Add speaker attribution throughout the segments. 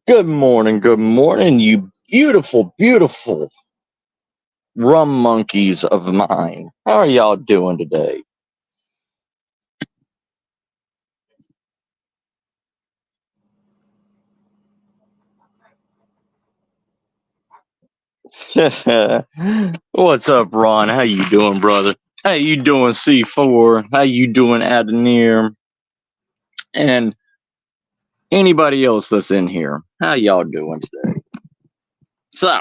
Speaker 1: good morning, you beautiful, beautiful rum monkeys of mine. How are y'all doing today? What's up, Ron? How you doing, brother? How you doing, C4? How you doing, Adenir? And anybody else that's in here? How y'all doing today? So,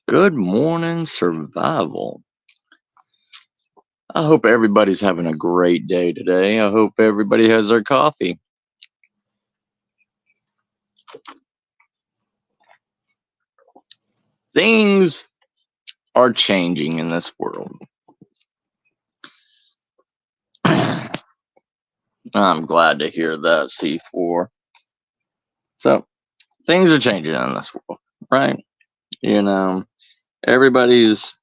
Speaker 1: good morning, survival. I hope everybody's having a great day today. I hope everybody has their coffee. Things are changing in this world. I'm glad to hear that, C4. So, things are changing in this world, right? You know, everybody's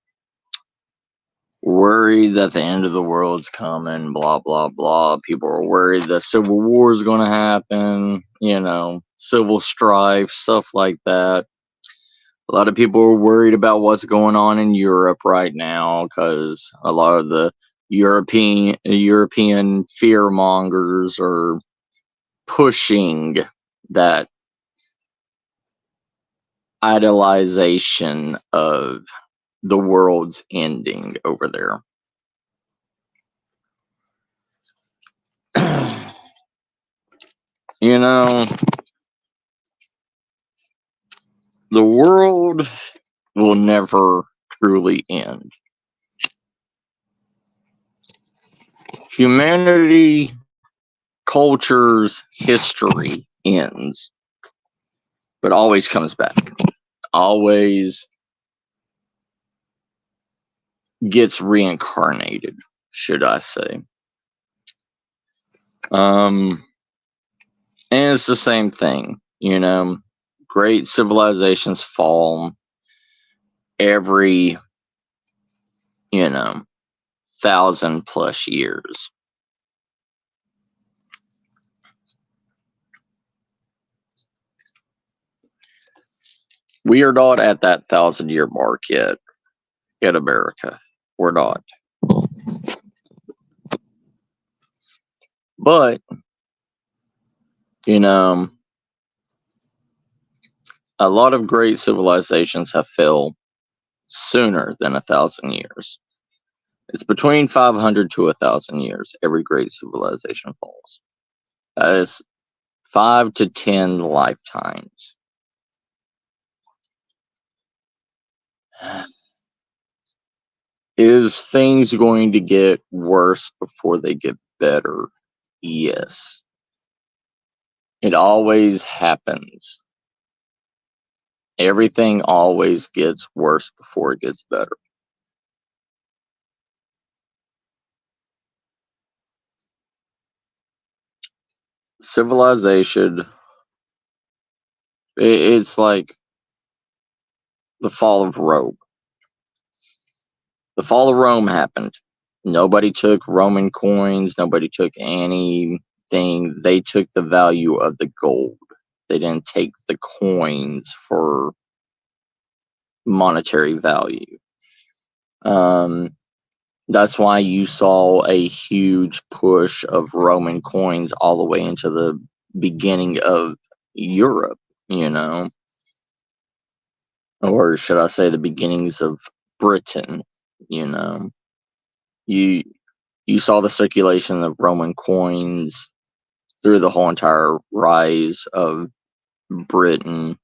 Speaker 1: worried that the end of the world's coming, blah, blah, blah. People are worried that civil war is going to happen, civil strife, stuff like that. A lot of people are worried about what's going on in Europe right now because a lot of the European fear mongers are pushing that idolization of the world's ending over there. You know, the world will never truly end. Humanity, culture's history ends, but always comes back. Always gets reincarnated, should I say. And it's the same thing, great civilizations fall every, 1,000+ years. We are not at that 1,000-year mark yet in America. We're not. But, a lot of great civilizations have fell sooner than 1,000 years. It's between 500 to 1,000 years. Every great civilization falls. That is 5 to 10 lifetimes. Is things going to get worse before they get better? Yes. It always happens. Everything always gets worse before it gets better. Civilization, it's like the fall of Rome. The fall of Rome happened. Nobody took Roman coins. Nobody took anything. They took the value of the gold. They didn't take the coins for monetary value. That's why you saw a huge push of Roman coins all the way into the beginning of Europe, or should I say the beginnings of Britain, you know. You you saw the circulation of Roman coins through the whole entire rise of Britain,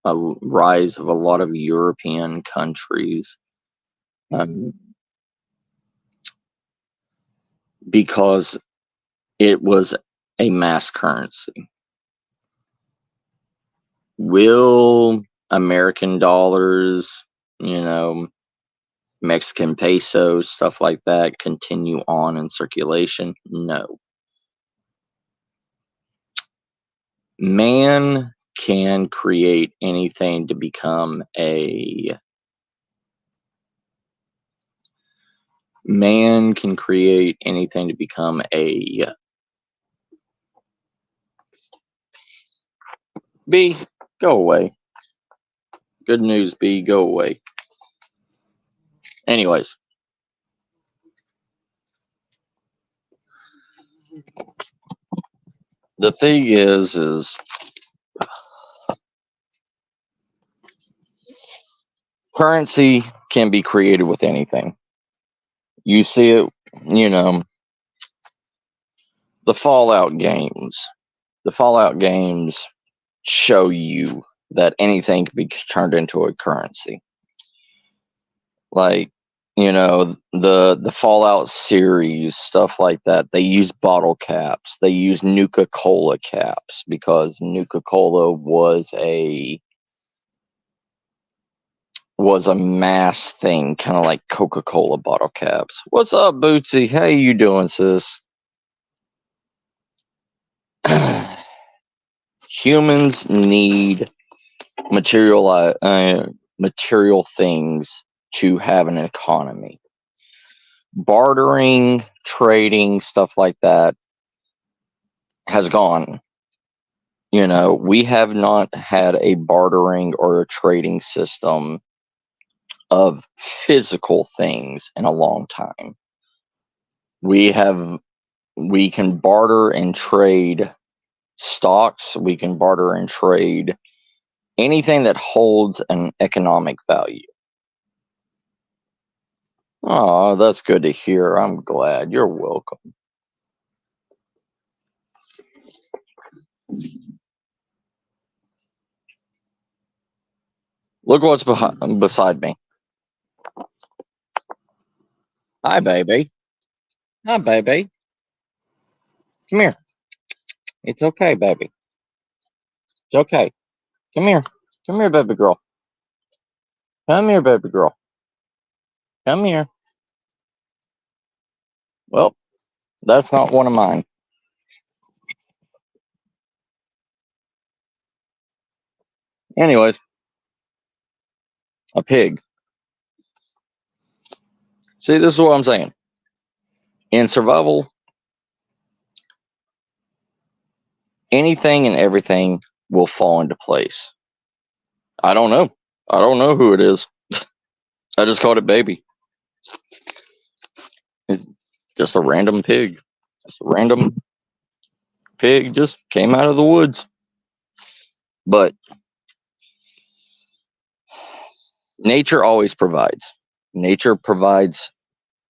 Speaker 1: a rise of a lot of European countries, um, because it was a mass currency. Will American dollars, Mexican pesos, stuff like that, continue on in circulation? No. Man can create anything to become a man can create anything to become a B, go away. Good news, B, go away. Anyways. The thing is currency can be created with anything. You see it, you know, the Fallout games. The Fallout games show you that anything can be turned into a currency. Like, you know, the Fallout series, stuff like that. They use bottle caps. They use Nuka-Cola caps because Nuka-Cola was a mass thing, kind of like Coca-Cola bottle caps. What's up, Bootsy? How you doing, sis? Humans need material things to have an economy. Bartering, trading, stuff like that has gone. You know, we have not had a bartering or a trading system of physical things in a long time. We can barter and trade stocks. We can barter and trade anything that holds an economic value. Oh, that's good to hear. I'm glad. You're welcome. Look what's beside me. Hi, baby. Hi, baby. Come here. It's okay, baby. It's okay. Come here. Come here, baby girl. Come here, baby girl. Come here. Well, that's not one of mine. Anyways, a pig. See, this is what I'm saying. In survival, anything and everything will fall into place. I don't know. I don't know who it is. I just called it baby. It's just a random pig. Just a random pig just came out of the woods. But nature always provides. Nature provides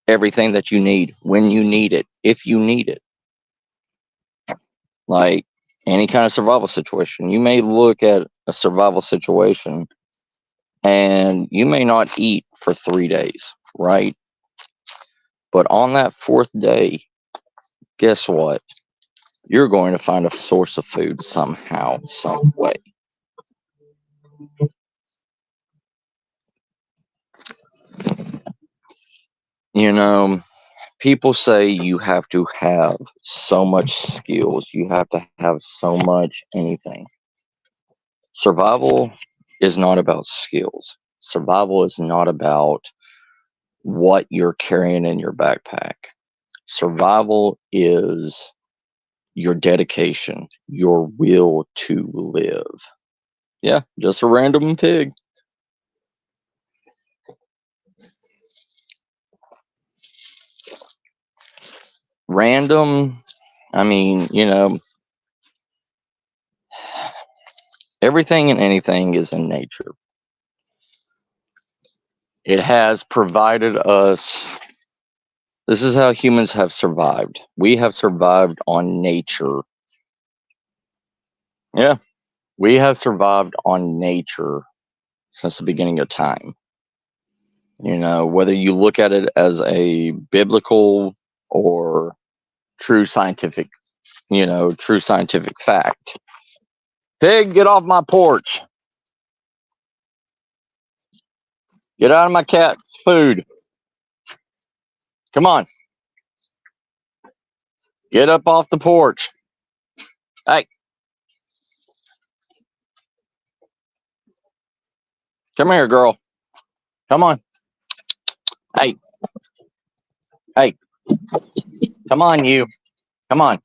Speaker 1: everything that you need when you need it, if you need it. Like any kind of survival situation. You may look at a survival situation and you may not eat for 3 days, right? But on that 4th day, guess what? You're going to find a source of food somehow, some way. You know, people say you have to have so much skills, you have to have so much anything. Survival is not about skills. Survival is not about what you're carrying in your backpack. Survival is your dedication, your will to live. Yeah, just a random pig. Random, I mean, you know, everything and anything is in nature. It has provided us. This is how humans have survived. We have survived on nature. Yeah, we have survived on nature since the beginning of time. You know, whether you look at it as a biblical or true scientific, true scientific fact. Pig, get off my porch. Get out of my cat's food. Come on. Get up off the porch. Hey. Come here, girl. Come on. Hey. Hey. Come on, you. Come on.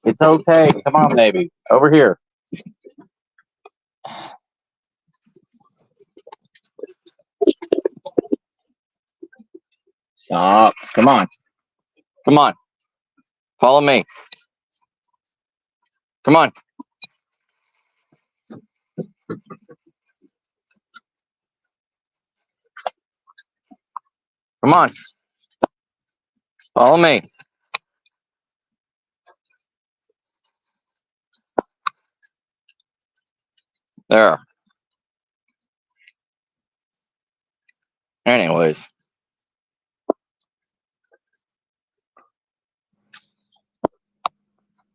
Speaker 1: It's okay. Come on, baby. Over here. Stop. Come on. Come on. Follow me. Come on. Come on. Follow me. There. Anyways.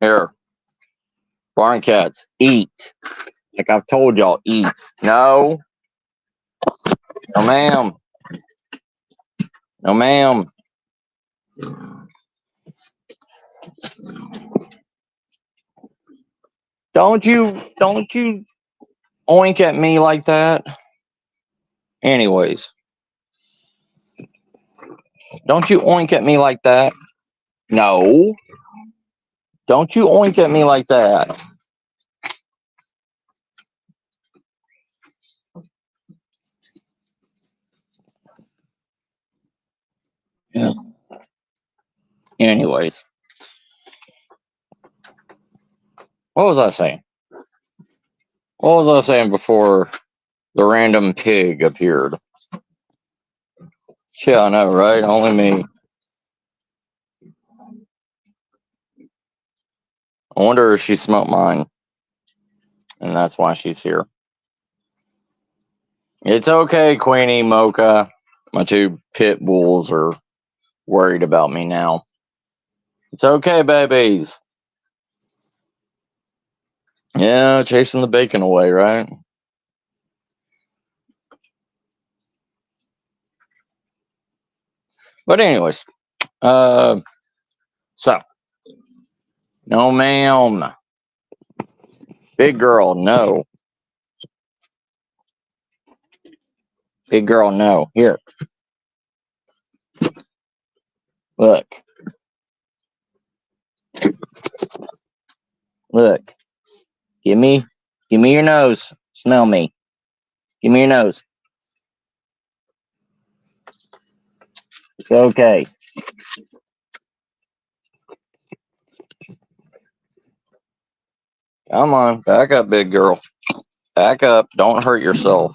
Speaker 1: Here. Barn cats. Eat. Like I've told y'all, eat. No. No, ma'am. No, ma'am. Don't you oink at me like that. Anyways. Don't you oink at me like that. No. Don't you oink at me like that. Yeah. Anyways. What was I saying? What was I saying before the random pig appeared? Yeah, I know, right? Only me. I wonder if she smelt mine. And that's why she's here. It's okay, Queenie, Mocha. My two pit bulls are worried about me now. It's okay, babies. Yeah, chasing the bacon away, right? But anyways, so no, ma'am. Big girl, no. Big girl, no. Here, look, look. Give me your nose. Smell me. Give me your nose. It's okay. Come on, back up, big girl. Back up. Don't hurt yourself.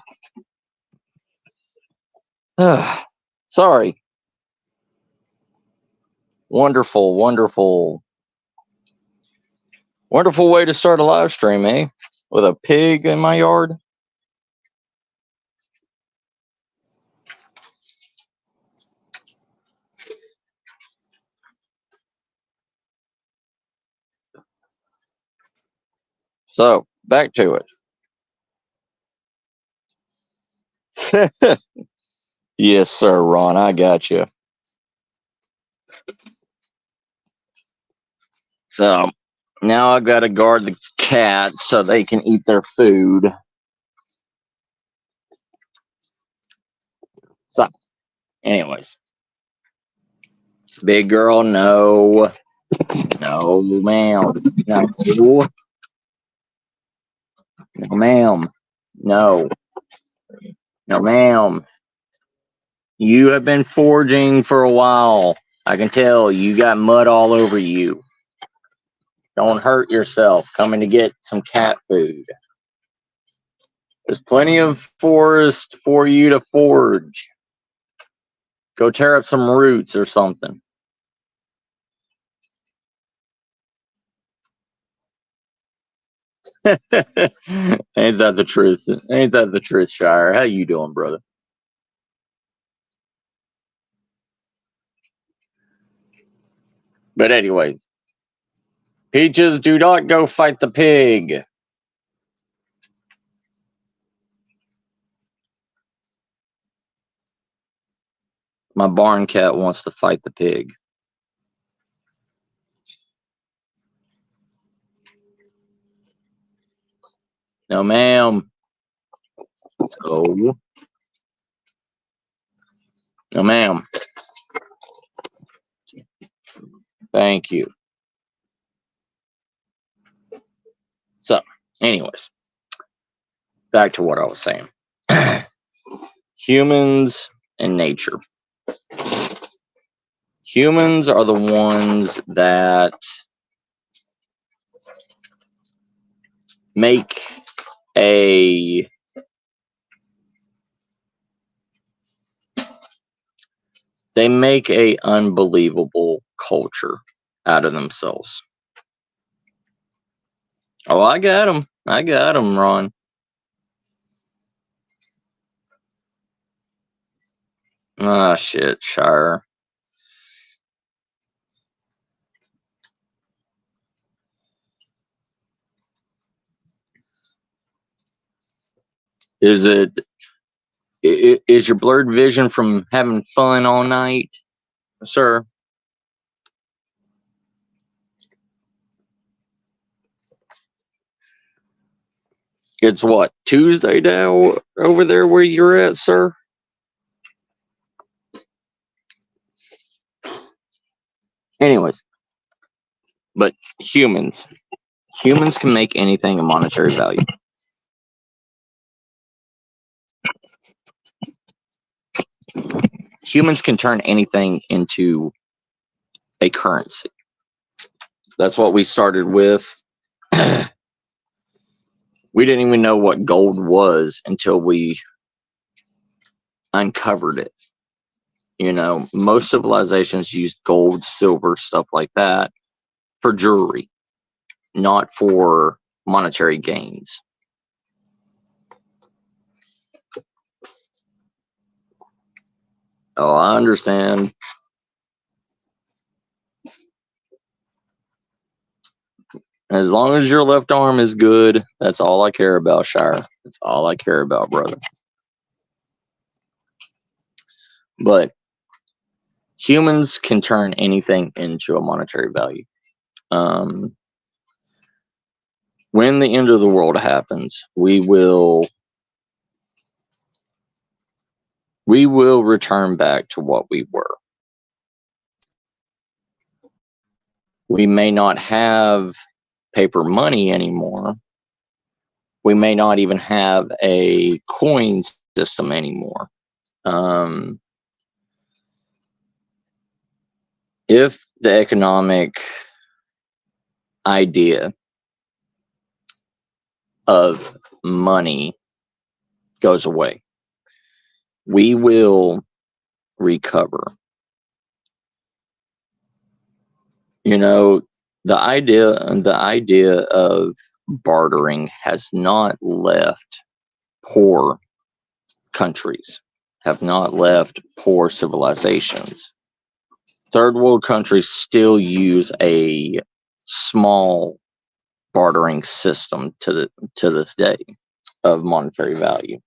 Speaker 1: Sorry. Wonderful, wonderful, wonderful way to start a live stream, eh? With a pig in my yard. So, back to it. Yes, sir, Ron. I got you. So, now I've got to guard the cats so they can eat their food. So, anyways. Big girl, no. No, ma'am. No. No, ma'am. No. No, ma'am. You have been foraging for a while. I can tell you got mud all over you. Don't hurt yourself coming to get some cat food. There's plenty of forest for you to forage. Go tear up some roots or something. Ain't that the truth? Ain't that the truth, Shire? How you doing, brother? But anyways, Peaches, do not go fight the pig. My barn cat wants to fight the pig. No, ma'am. No. No, ma'am. Thank you. So, anyways, back to what I was saying. humans and nature. Humans are the ones that make a unbelievable culture out of themselves. Oh, I got him, Ron. Ah, shit, Shire. Is your blurred vision from having fun all night, sir? It's what, Tuesday now over there where you're at, sir? Anyways, but humans can make anything a monetary value. Humans can turn anything into a currency. That's what we started with. We didn't even know what gold was until we uncovered it. You know, most civilizations used gold, silver, stuff like that for jewelry, not for monetary gains. Oh, I understand. As long as your left arm is good, that's all I care about, Shire. That's all I care about, brother. But humans can turn anything into a monetary value. When the end of the world happens, we will return back to what we were. We may not have paper money anymore. We may not even have a coin system anymore. If the economic idea of money goes away, we will recover. You know, the idea of bartering has not left poor countries, have not left poor civilizations. Third world countries still use a small bartering system to this day of monetary value.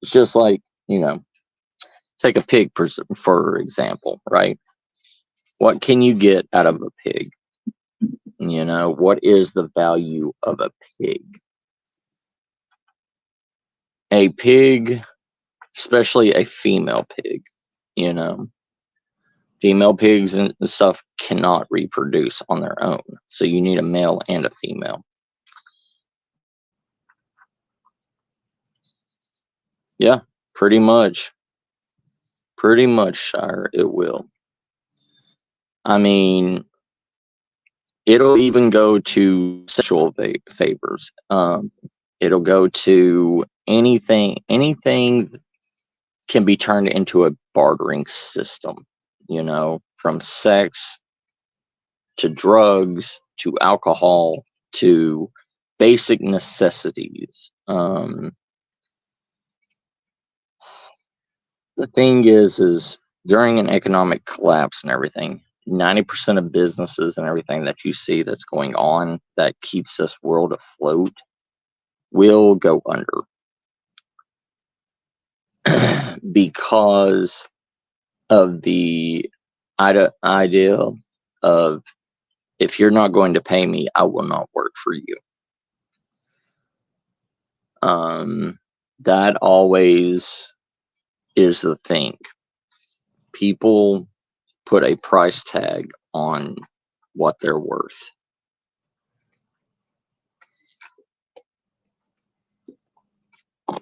Speaker 1: It's just like, you know, take a pig for example, right? What can you get out of a pig? You know, what is the value of a pig? A pig, especially a female pig, you know, female pigs and stuff cannot reproduce on their own. So you need a male and a female. Yeah, pretty much. Pretty much, Shire, it will. I mean, it'll even go to sexual favors. It'll go to anything can be turned into a bartering system, you know, from sex to drugs to alcohol to basic necessities. The thing is during an economic collapse and everything, 90% of businesses and everything that you see that's going on that keeps this world afloat will go under. Because of the idea of, if you're not going to pay me, I will not work for you. That always is the thing. People put a price tag on what they're worth.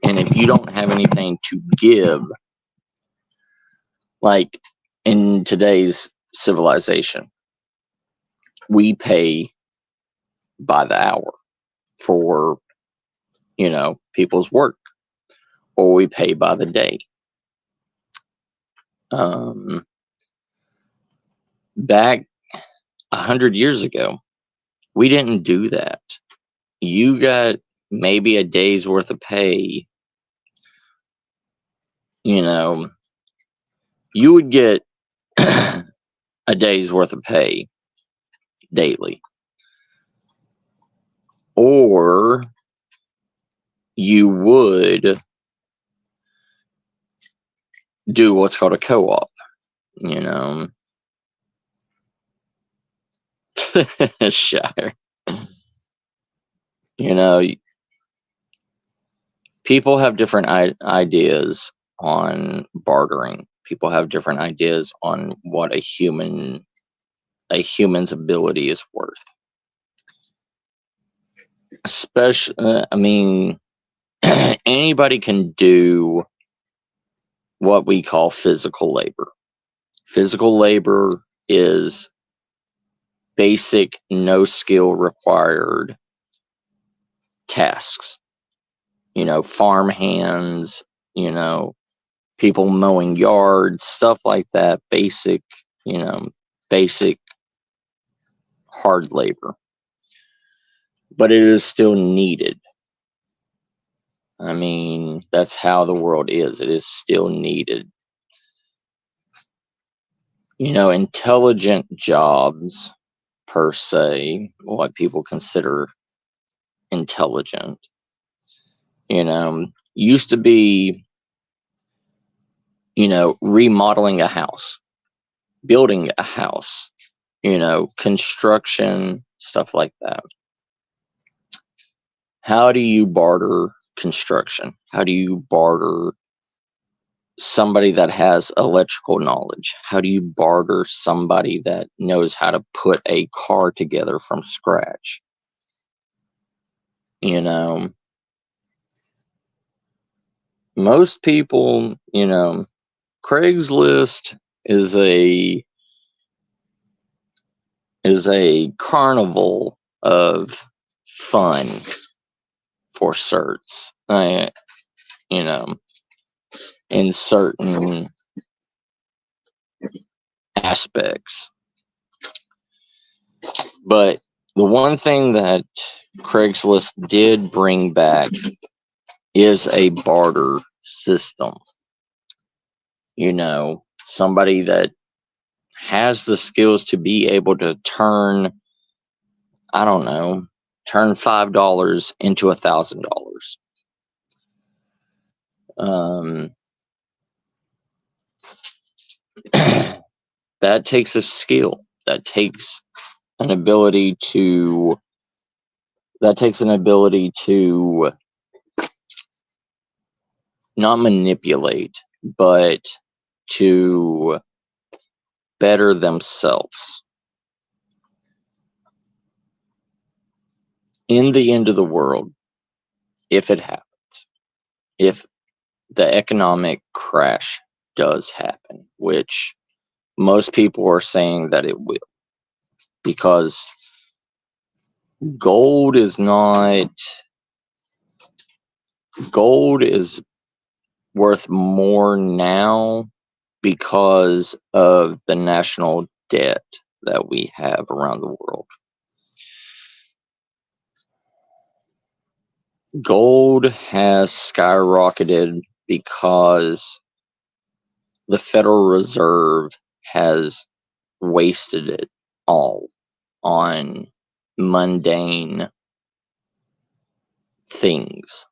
Speaker 1: And if you don't have anything to give, like in today's civilization, we pay by the hour for, people's work, or we pay by the day. Back 100 years ago, we didn't do that. You got maybe a day's worth of pay. You would get a day's worth of pay daily, or you would do what's called a co-op. Shire. People have different ideas on bartering. People have different ideas on what a human's ability is worth. Especially, anybody can do what we call physical labor. Physical labor is basic, no skill required tasks. Farm hands, people mowing yards, stuff like that. Basic hard labor. But it is still needed. That's how the world is. It is still needed. Intelligent jobs, per se, what people consider intelligent, used to be, remodeling a house, building a house, construction, stuff like that. How do you barter construction? How do you barter somebody that has electrical knowledge? How do you barter somebody that knows how to put a car together from scratch? Most people, Craigslist is a carnival of fun for certs. In certain aspects. But the one thing that Craigslist did bring back is a barter system. Somebody that has the skills to be able to turn $5 into $1,000. That takes a skill. That takes an ability to not manipulate, but to better themselves. In the end of the world, if it happens, if the economic crash does happen, which most people are saying that it will, because gold is worth more now because of the national debt that we have around the world. Gold has skyrocketed because the Federal Reserve has wasted it all on mundane things.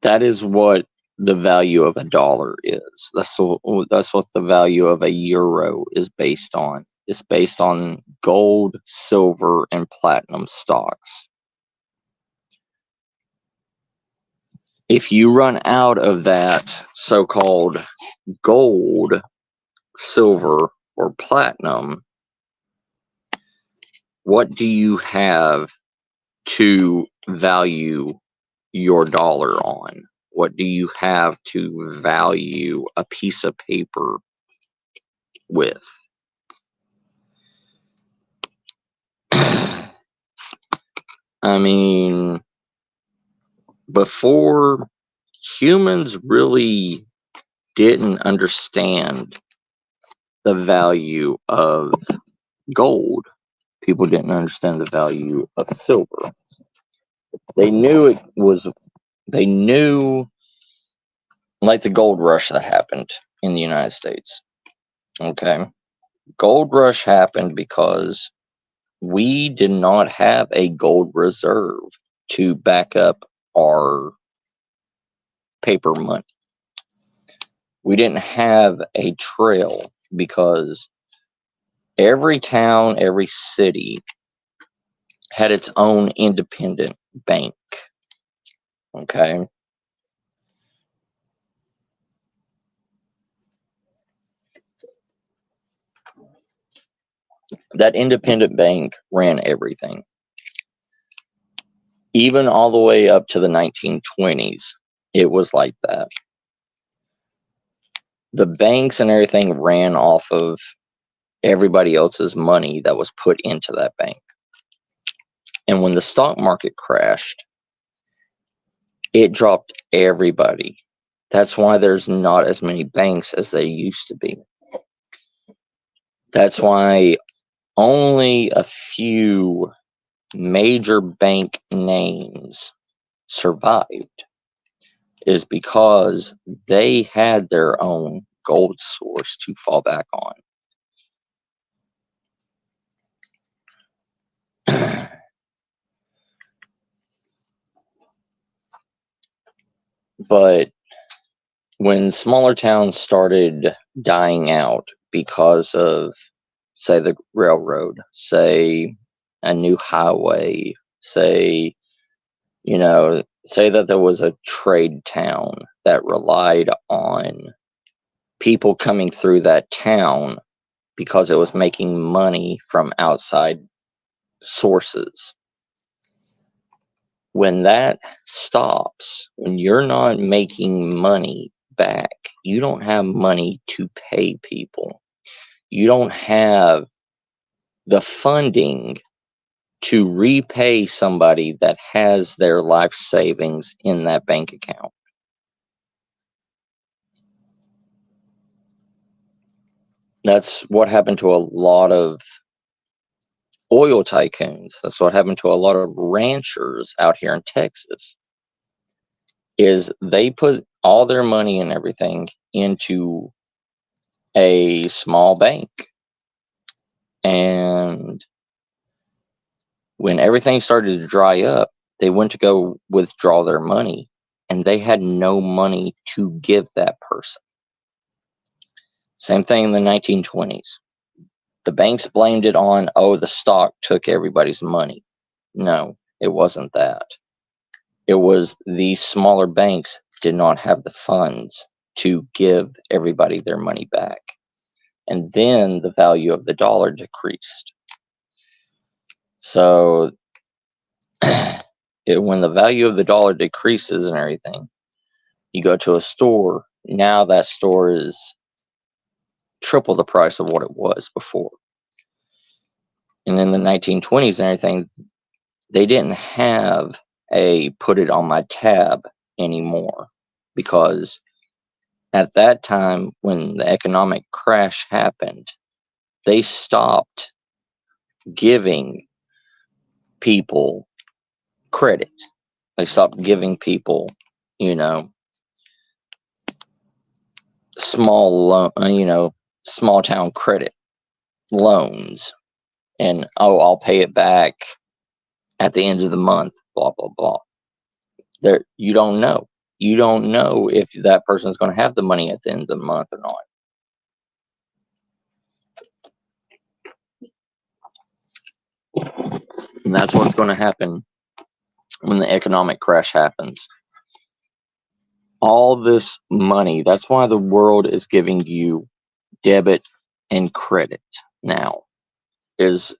Speaker 1: That is what the value of a dollar is. That's what the value of a euro is based on. It's based on gold, silver, and platinum stocks. If you run out of that so-called gold, silver, or platinum, what do you have to value your dollar on? What do you have to value a piece of paper with? I mean, before, humans really didn't understand the value of gold. People didn't understand the value of silver. They knew like the gold rush that happened in the United States. Okay. Gold rush happened because we did not have a gold reserve to back up our paper money. We didn't have a trail because every town, every city had its own independent bank. Okay. That independent bank ran everything. Even all the way up to the 1920s, it was like that. The banks and everything ran off of everybody else's money that was put into that bank. And when the stock market crashed, it dropped everybody. That's why there's not as many banks as there used to be. That's why only a few major bank names survived, is because they had their own gold source to fall back on. But when smaller towns started dying out because of, say, the railroad, say, a new highway, say, say that there was a trade town that relied on people coming through that town because it was making money from outside sources. When that stops, when you're not making money back, you don't have money to pay people. You don't have the funding to repay somebody that has their life savings in that bank account. That's what happened to a lot of oil tycoons. That's what happened to a lot of ranchers out here in Texas. Is they put all their money and everything into a small bank. And when everything started to dry up, they went to go withdraw their money, and they had no money to give that person. Same thing in the 1920s. The banks blamed it on, oh, the stock took everybody's money. No, it wasn't that. It was these smaller banks did not have the funds to give everybody their money back. And then the value of the dollar decreased. So when the value of the dollar decreases and everything, you go to a store, now that store is triple the price of what it was before. And in the 1920s and everything, they didn't have a put it on my tab anymore, because at that time when the economic crash happened, they stopped giving people credit. They stopped giving people, small town credit loans, and I'll pay it back at the end of the month, blah blah blah. You don't know. You don't know if that person is going to have the money at the end of the month or not. And that's what's going to happen when the economic crash happens. All this money, that's why the world is giving you debit and credit now, is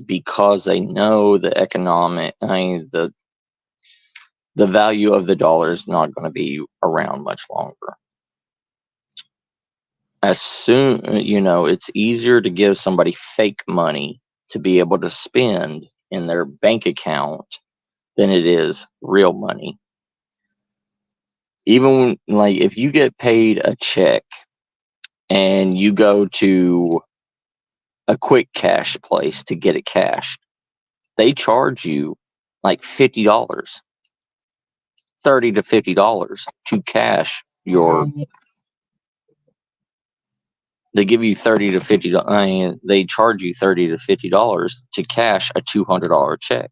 Speaker 1: because they know the the value of the dollar is not going to be around much longer. As soon, it's easier to give somebody fake money to be able to spend in their bank account than it is real money. Even like if you get paid a check and you go to a quick cash place to get it cashed, they charge you like $50, $30 to $50 to cash your. They give you $30 to $50. They charge you $30 to $50 to cash a $200 check.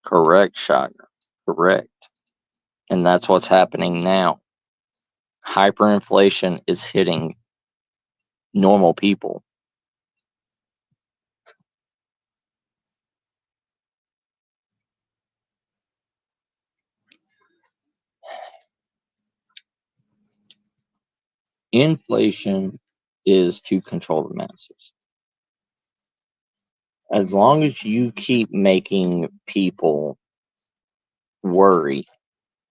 Speaker 1: Correct, Shagner. Correct. And that's what's happening now. Hyperinflation is hitting normal people. Inflation is to control the masses. As long as you keep making people worry,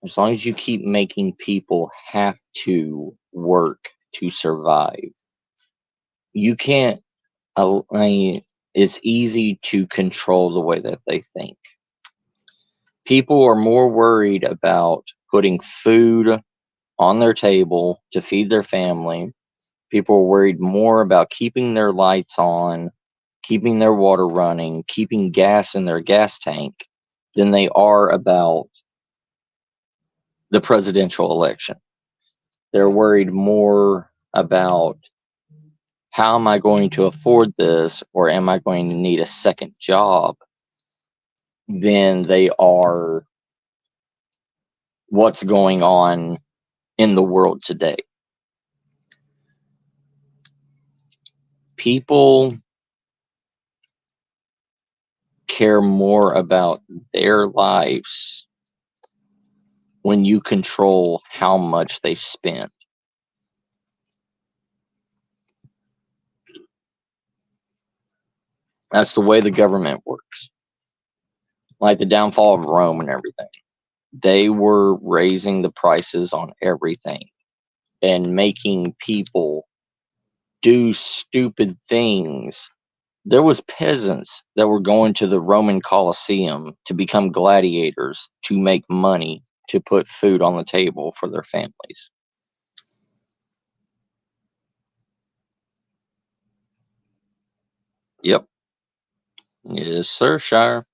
Speaker 1: as long as you keep making people have to work to survive, you can't. It's easy to control the way that they think. People are more worried about putting food on their table to feed their family. People are worried more about keeping their lights on, keeping their water running, keeping gas in their gas tank than they are about the presidential election. They're worried more about how am I going to afford this, or am I going to need a second job, than they are what's going on in the world today. People care more about their lives when you control how much they spend. That's the way the government works. Like the downfall of Rome and everything. They were raising the prices on everything and making people do stupid things. There was peasants that were going to the Roman Colosseum to become gladiators to make money to put food on the table for their families. Yep. Yes, sir, Shire.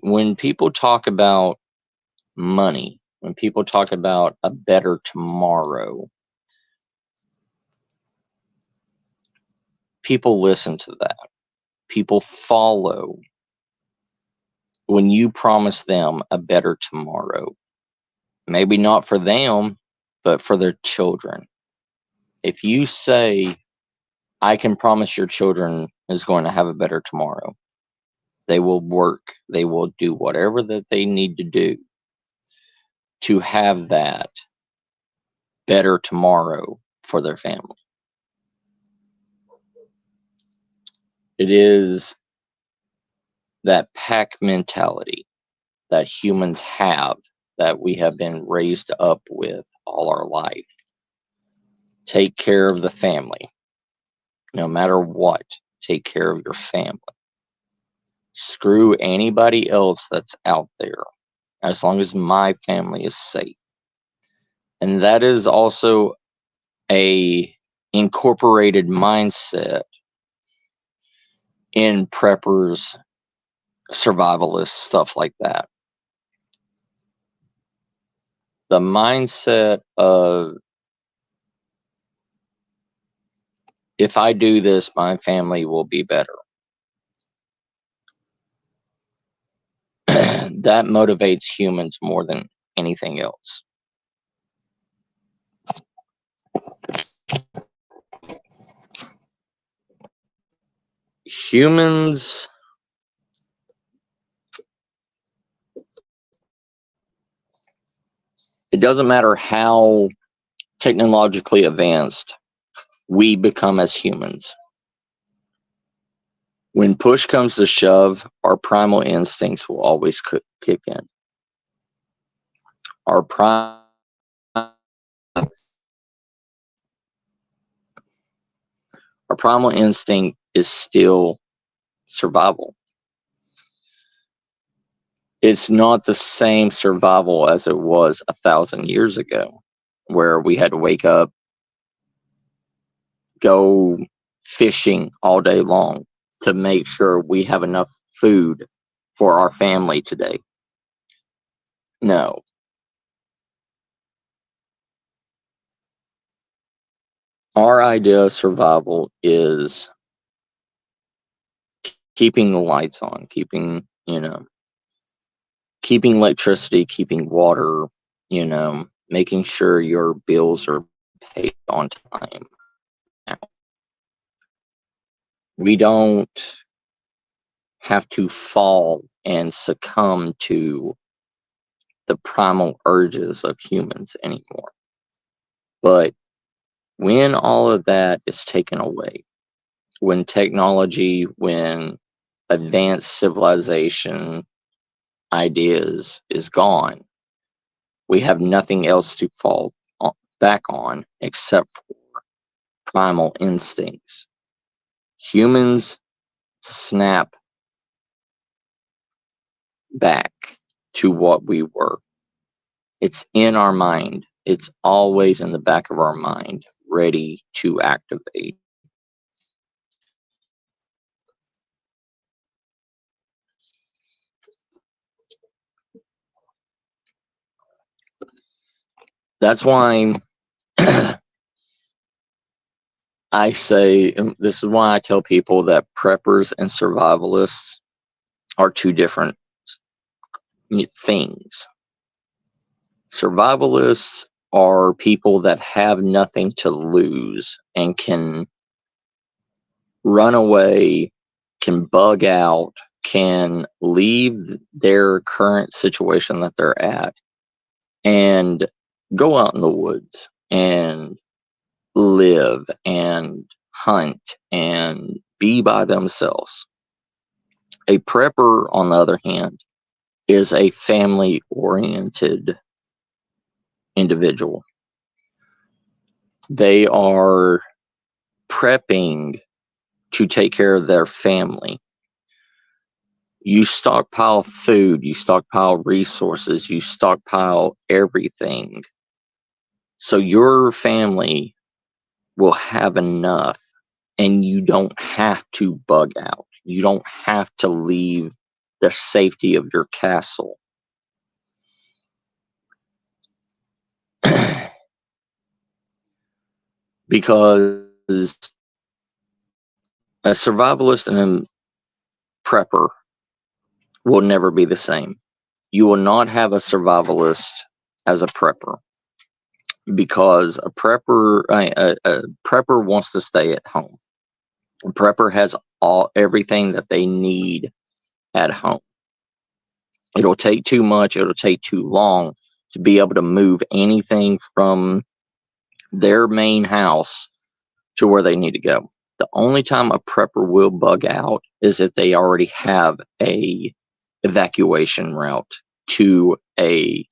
Speaker 1: When people talk about money, when people talk about a better tomorrow, people listen to that. People follow when you promise them a better tomorrow. Maybe not for them, but for their children. If you say, I can promise your children is going to have a better tomorrow, they will work, they will do whatever that they need to do to have that better tomorrow for their family. It is that pack mentality that humans have, that we have been raised up with all our life. Take care of the family. No matter what, take care of your family. Screw anybody else that's out there, as long as my family is safe. And that is also a incorporated mindset in preppers, survivalists, stuff like that. The mindset of, if I do this, my family will be better. That motivates humans more than anything else. Humans, it doesn't matter how technologically advanced we become as humans. When push comes to shove, our primal instincts will always kick in. Our primal instinct is still survival. It's not the same survival as it was 1,000 years ago, where we had to wake up, go fishing all day long to make sure we have enough food for our family today. No. Our idea of survival is keeping the lights on, keeping electricity, keeping water, making sure your bills are paid on time. We don't have to fall and succumb to the primal urges of humans anymore. But when all of that is taken away, when technology, when advanced civilization ideas is gone, we have nothing else to fall back on except for primal instincts. Humans snap back to what we were. It's in our mind. It's always in the back of our mind, ready to activate. That's why I say, this is why I tell people that preppers and survivalists are two different things. Survivalists are people that have nothing to lose and can run away, can bug out, can leave their current situation that they're at and go out in the woods and live and hunt and be by themselves. A prepper, on the other hand, is a family-oriented individual. They are prepping to take care of their family. You stockpile food, you stockpile resources, you stockpile everything. So your family will have enough and you don't have to bug out. You don't have to leave the safety of your castle. Because a survivalist and a prepper will never be the same. You will not have a survivalist as a prepper, because a prepper wants to stay at home. A prepper has everything that they need at home. It'll take too much, it'll take too long to be able to move anything from their main house to where they need to go. The only time a prepper will bug out is if they already have a evacuation route to a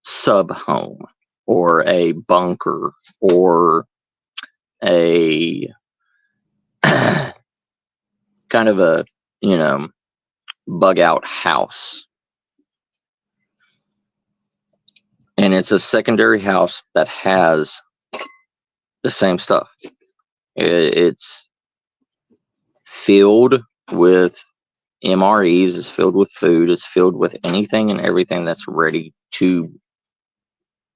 Speaker 1: sub home or a bunker or a kind of a, bug out house. And it's a secondary house that has the same stuff. It's filled with MREs, it's filled with food, it's filled with anything and everything that's ready to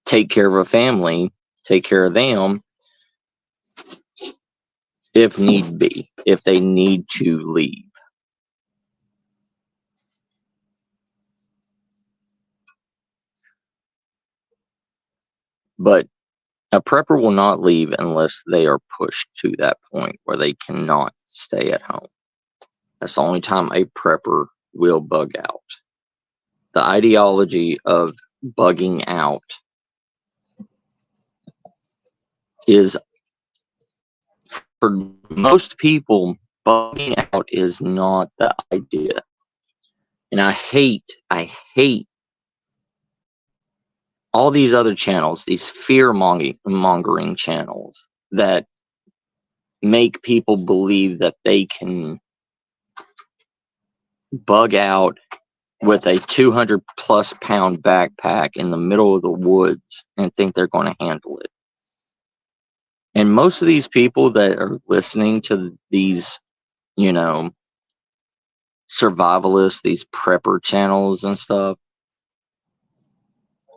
Speaker 1: take care of a family, take care of them if need be, if they need to leave. But a prepper will not leave unless they are pushed to that point where they cannot stay at home. That's the only time a prepper will bug out. The ideology of bugging out is, for most people, Bugging out is not the idea. And I hate all these other channels, these fear-mongering channels that make people believe that they can bug out with a 200+ pound backpack in the middle of the woods and think they're going to handle it. And most of these people that are listening to these, you know, survivalists, these prepper channels and stuff,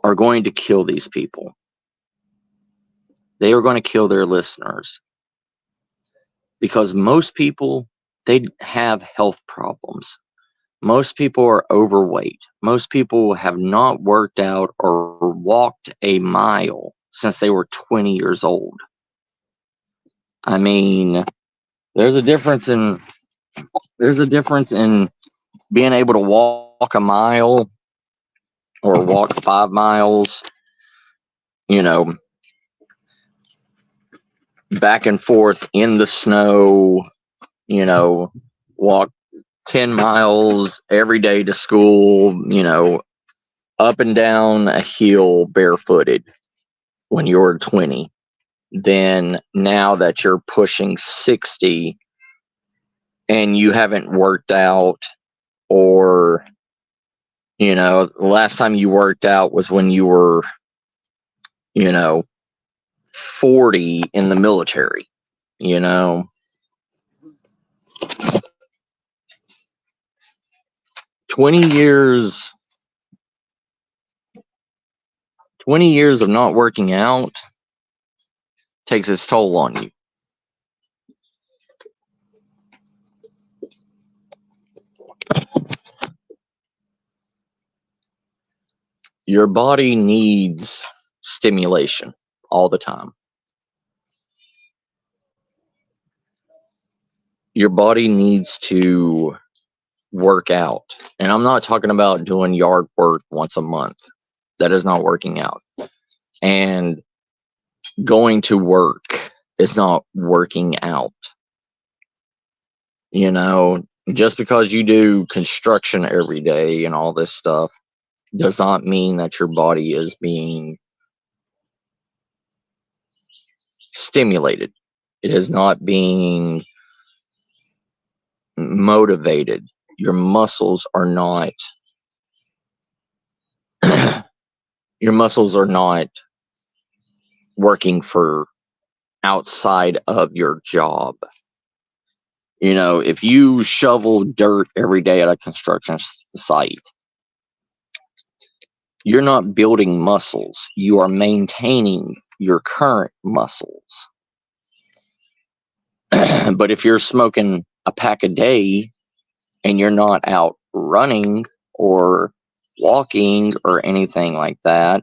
Speaker 1: are going to kill these people. They are going to kill their listeners. Because most people, they have health problems. Most people are overweight. Most people have not worked out or walked a mile since they were 20 years old. I mean, there's a difference in being able to walk a mile or walk 5 miles, you know, back and forth in the snow, you know, walk 10 miles every day to school, you know, up and down a hill barefooted when you were 20. Then now that you're pushing 60 and you haven't worked out, or, you know, the last time you worked out was when you were, you know, 40 in the military, you know. 20 years of not working out takes its toll on you. Your body needs stimulation all the time. Your body needs to work out. And I'm not talking about doing yard work once a month. That is not working out. And going to work is not working out. You know, just because you do construction every day and all this stuff does not mean that your body is being stimulated. It is not being motivated. Your muscles are not your muscles are not working for outside of your job. You know, if you shovel dirt every day at a construction site, you're not building muscles. You are maintaining your current muscles. But if you're smoking a pack a day and you're not out running or walking or anything like that,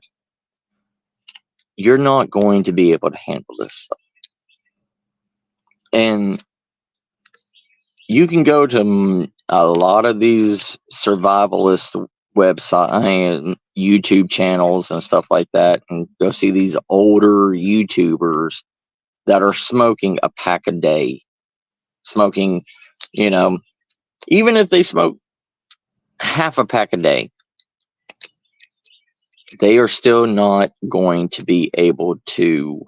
Speaker 1: you're not going to be able to handle this stuff. And you can go to a lot of these survivalist websites, YouTube channels and stuff like that, and go see these older YouTubers that are smoking a pack a day. Smoking, you know, even if they smoke half a pack a day, they are still not going to be able to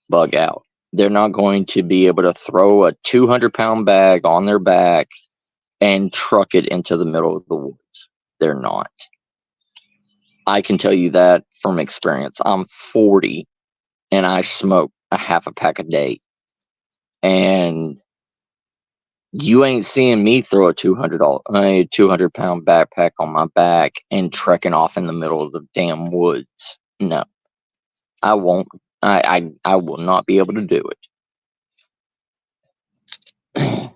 Speaker 1: bug out. They're not going to be able to throw a 200-pound bag on their back and truck it into the middle of the woods. They're not. I can tell you that from experience. I'm 40 and I smoke a half a pack a day. And you ain't seeing me throw a 200-pound backpack on my back and trekking off in the middle of the damn woods. No, I won't. I will not be able to do it.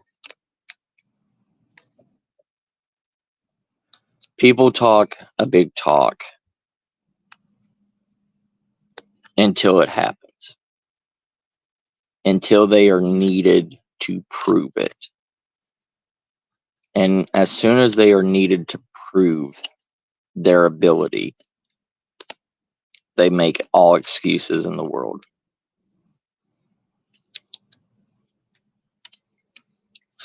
Speaker 1: People talk a big talk until it happens, until they are needed to prove it. And as soon as they are needed to prove their ability, they make all excuses in the world.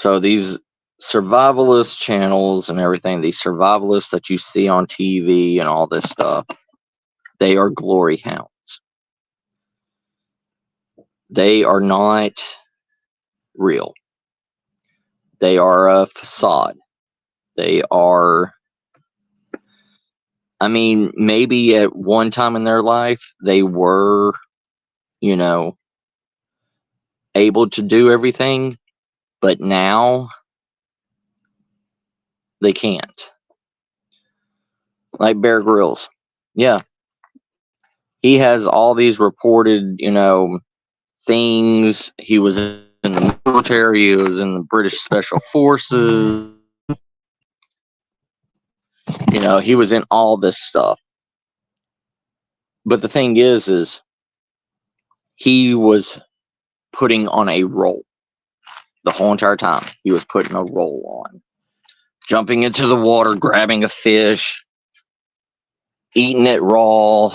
Speaker 1: So these survivalist channels and everything, these survivalists that you see on TV and all this stuff, they are glory hounds. They are not real. They are a facade. They are, I mean, maybe at one time in their life, they were, you know, able to do everything, but now they can't. Like Bear Grylls. Yeah. He has all these reported, things. He was in the military, he was in the British Special Forces. He was in all this stuff. But the thing is he was putting on a role the whole entire time. He was putting a role on. Jumping into the water, grabbing a fish, eating it raw,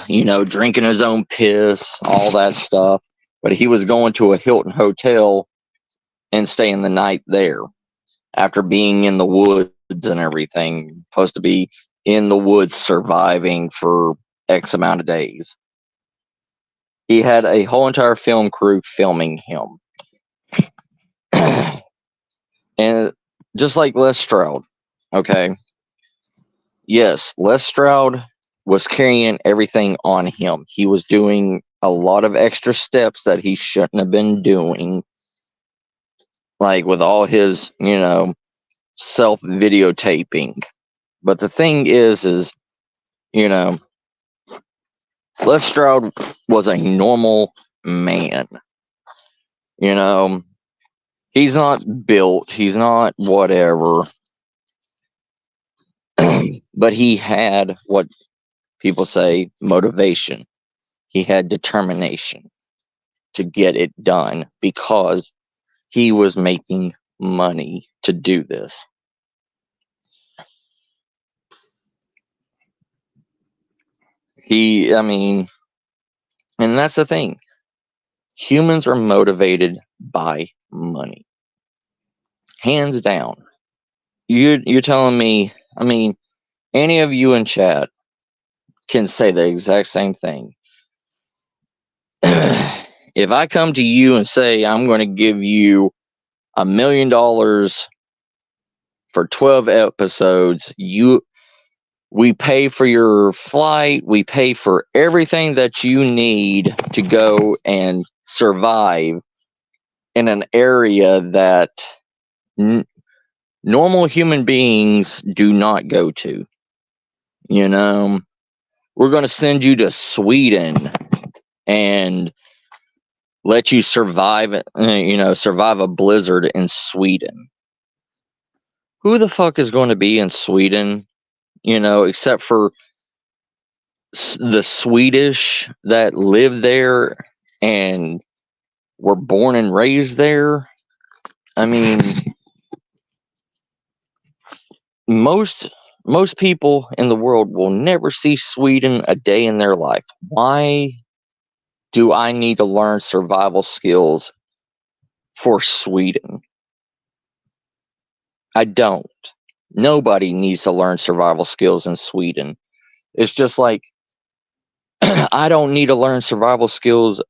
Speaker 1: drinking his own piss, all that stuff. But he was going to a Hilton hotel and staying the night there after being in the woods and everything. Supposed to be in the woods surviving for X amount of days. He had a whole entire film crew filming him. And just like Les Stroud, okay? Yes, Les Stroud was carrying everything on him. He was doing a lot of extra steps that he shouldn't have been doing. Like with all his, self videotaping. But the thing is, Les Stroud was a normal man. He's not built, he's not whatever. But he had what people say motivation. He had determination to get it done because he was making money to do this. And that's the thing. Humans are motivated by money. Hands down. You're telling me, any of you in chat can say the exact same thing. If I come to you and say I'm going to give you $1 million for 12 episodes, we pay for your flight, we pay for everything that you need to go and survive in an area that normal human beings do not go to. We're going to send you to Sweden and let you survive a blizzard in Sweden. Who the fuck is going to be in Sweden, except for the Swedish that live there and were born and raised there? Most people in the world will never see Sweden a day in their life. Why do I need to learn survival skills for Sweden? I don't. Nobody needs to learn survival skills in Sweden. It's just like, I don't need to learn survival skills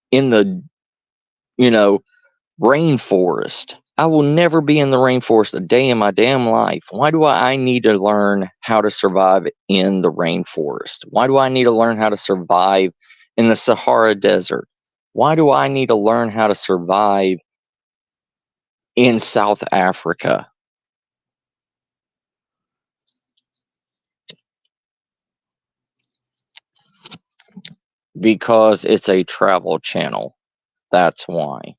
Speaker 1: in the, rainforest. I will never be in the rainforest a day in my damn life. Why do I need to learn how to survive in the rainforest? Why do I need to learn how to survive in the Sahara Desert? Why do I need to learn how to survive in South Africa? Because it's a travel channel. That's why.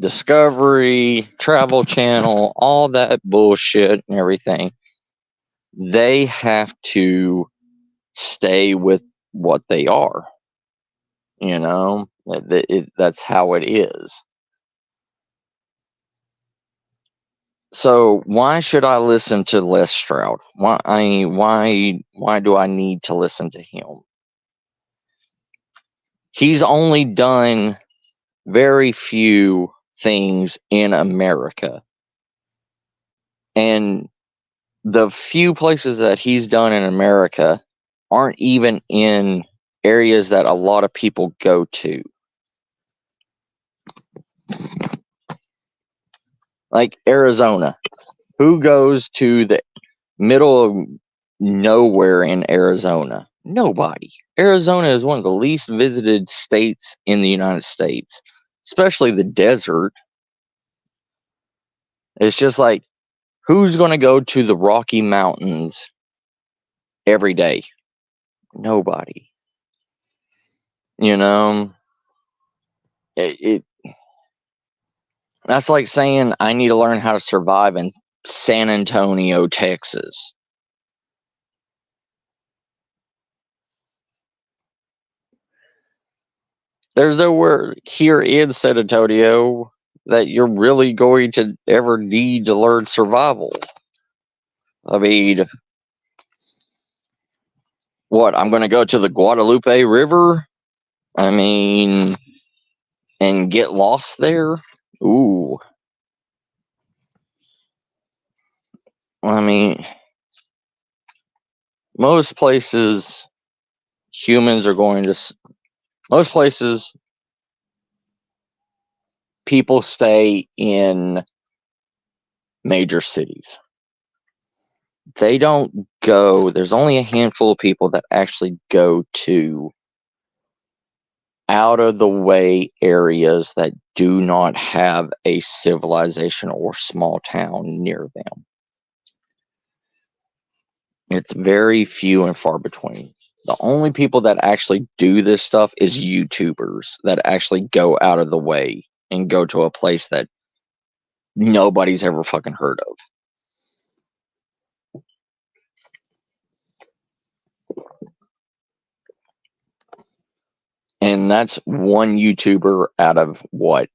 Speaker 1: Discovery, Travel Channel, all that bullshit and everything. They have to stay with what they are. That's how it is. So why should I listen to Les Stroud? Why do I need to listen to him? He's only done very few things in America. And the few places that he's done in America aren't even in areas that a lot of people go to. Like Arizona. Who goes to the middle of nowhere in Arizona? Nobody. Arizona is one of the least visited states in the United States, especially the desert. It's just like, who's going to go to the Rocky Mountains every day? Nobody. You know, it that's like saying I need to learn how to survive in San Antonio, Texas. There's nowhere here in San Antonio that you're really going to ever need to learn survival. I mean, what? I'm going to go to the Guadalupe River? I mean, and get lost there? Ooh. I mean, most places humans are going to. Most places people stay in major cities. They don't go, there's only a handful of people that actually go to out of the way areas that do not have a civilization or small town near them. It's very few and far between. The only people that actually do this stuff is YouTubers that actually go out of the way and go to a place that nobody's ever fucking heard of. And that's one YouTuber out of what?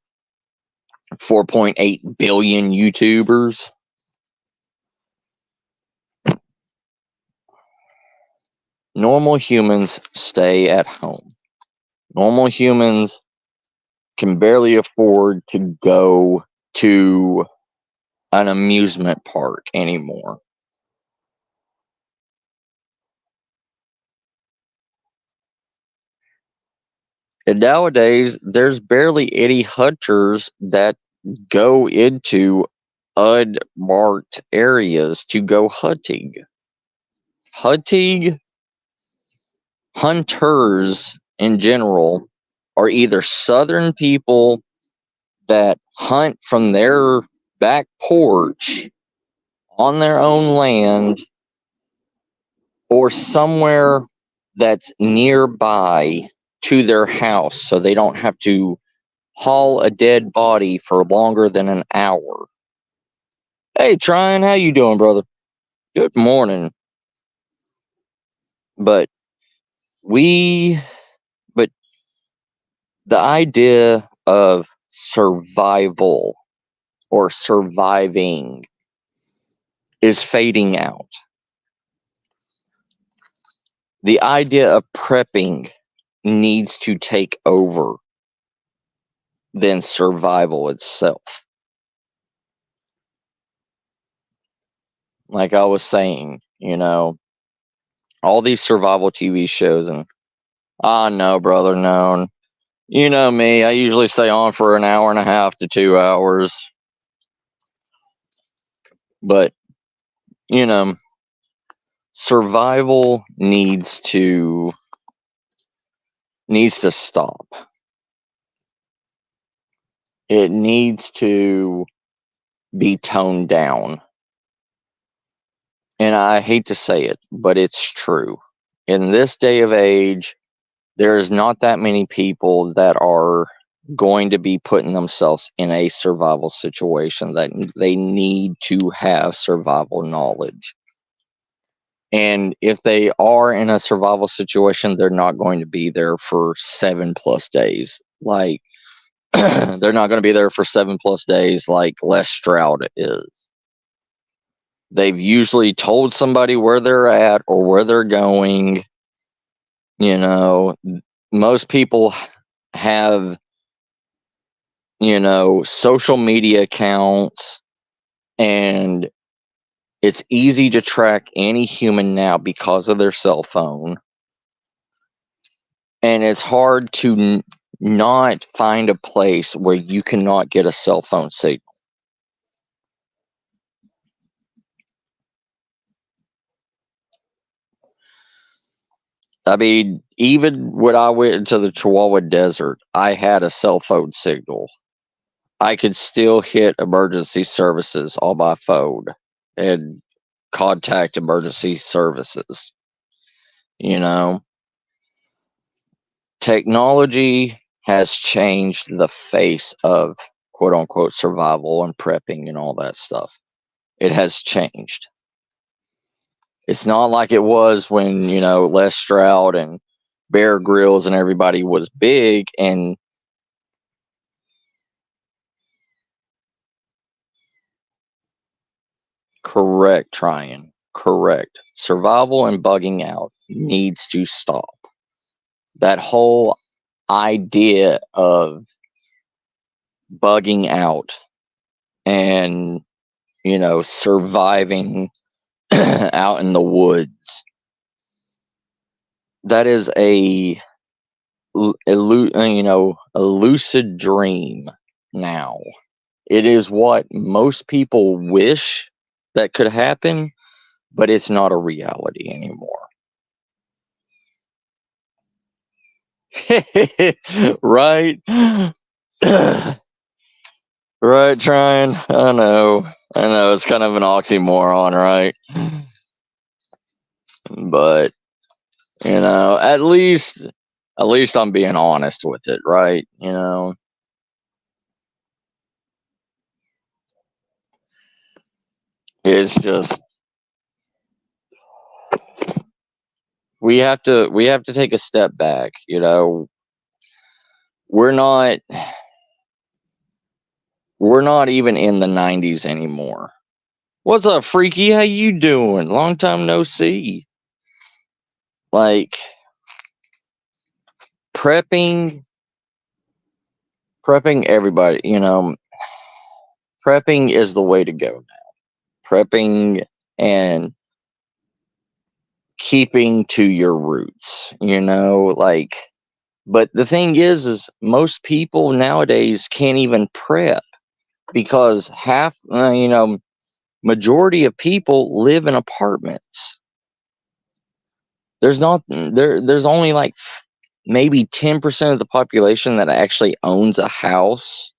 Speaker 1: 4.8 billion YouTubers. Normal humans stay at home. Normal humans can barely afford to go to an amusement park anymore. And nowadays, there's barely any hunters that go into unmarked areas to go hunting. Hunters in general are either southern people that hunt from their back porch on their own land or somewhere that's nearby to their house so they don't have to haul a dead body for longer than an hour. Hey, Tryon, how you doing, brother? Good morning. But but the idea of survival or surviving is fading out. The idea of prepping needs to take over than survival itself. Like I was saying, all these survival TV shows, and no, brother, no. You know me, I usually stay on for an hour and a half to 2 hours. But, survival needs to stop. It needs to be toned down. And I hate to say it, but it's true. In this day of age, there is not that many people that are going to be putting themselves in a survival situation that they need to have survival knowledge. And if they are in a survival situation, they're not going to be there for 7+ days. Like, they're not going to be there for 7+ days like Les Stroud is. They've usually told somebody where they're at or where they're going. most people have, social media accounts, and it's easy to track any human now because of their cell phone. And it's hard to not find a place where you cannot get a cell phone signal. I mean, even when I went into the Chihuahua Desert, I had a cell phone signal. I could still hit emergency services on my phone and contact emergency services. You know, technology has changed the face of quote unquote survival and prepping and all that stuff. It has changed. It's not like it was when, Les Stroud and Bear Grylls and everybody was big and correct, trying. Correct. Survival and bugging out needs to stop. That whole idea of bugging out and, surviving out in the woods, that is a lucid dream now. It is what most people wish that could happen, but it's not a reality anymore. Right? Right, trying. I know. It's kind of an oxymoron, right? But, at least I'm being honest with it, right? It's just we have to take a step back, we're not we're not even in the 90s anymore. What's up, Freaky? How you doing? Long time no see. Like, prepping everybody, prepping is the way to go now. Prepping and keeping to your roots, like, but the thing is most people nowadays can't even prep because majority of people live in apartments. There's only like maybe 10% of the population that actually owns a house.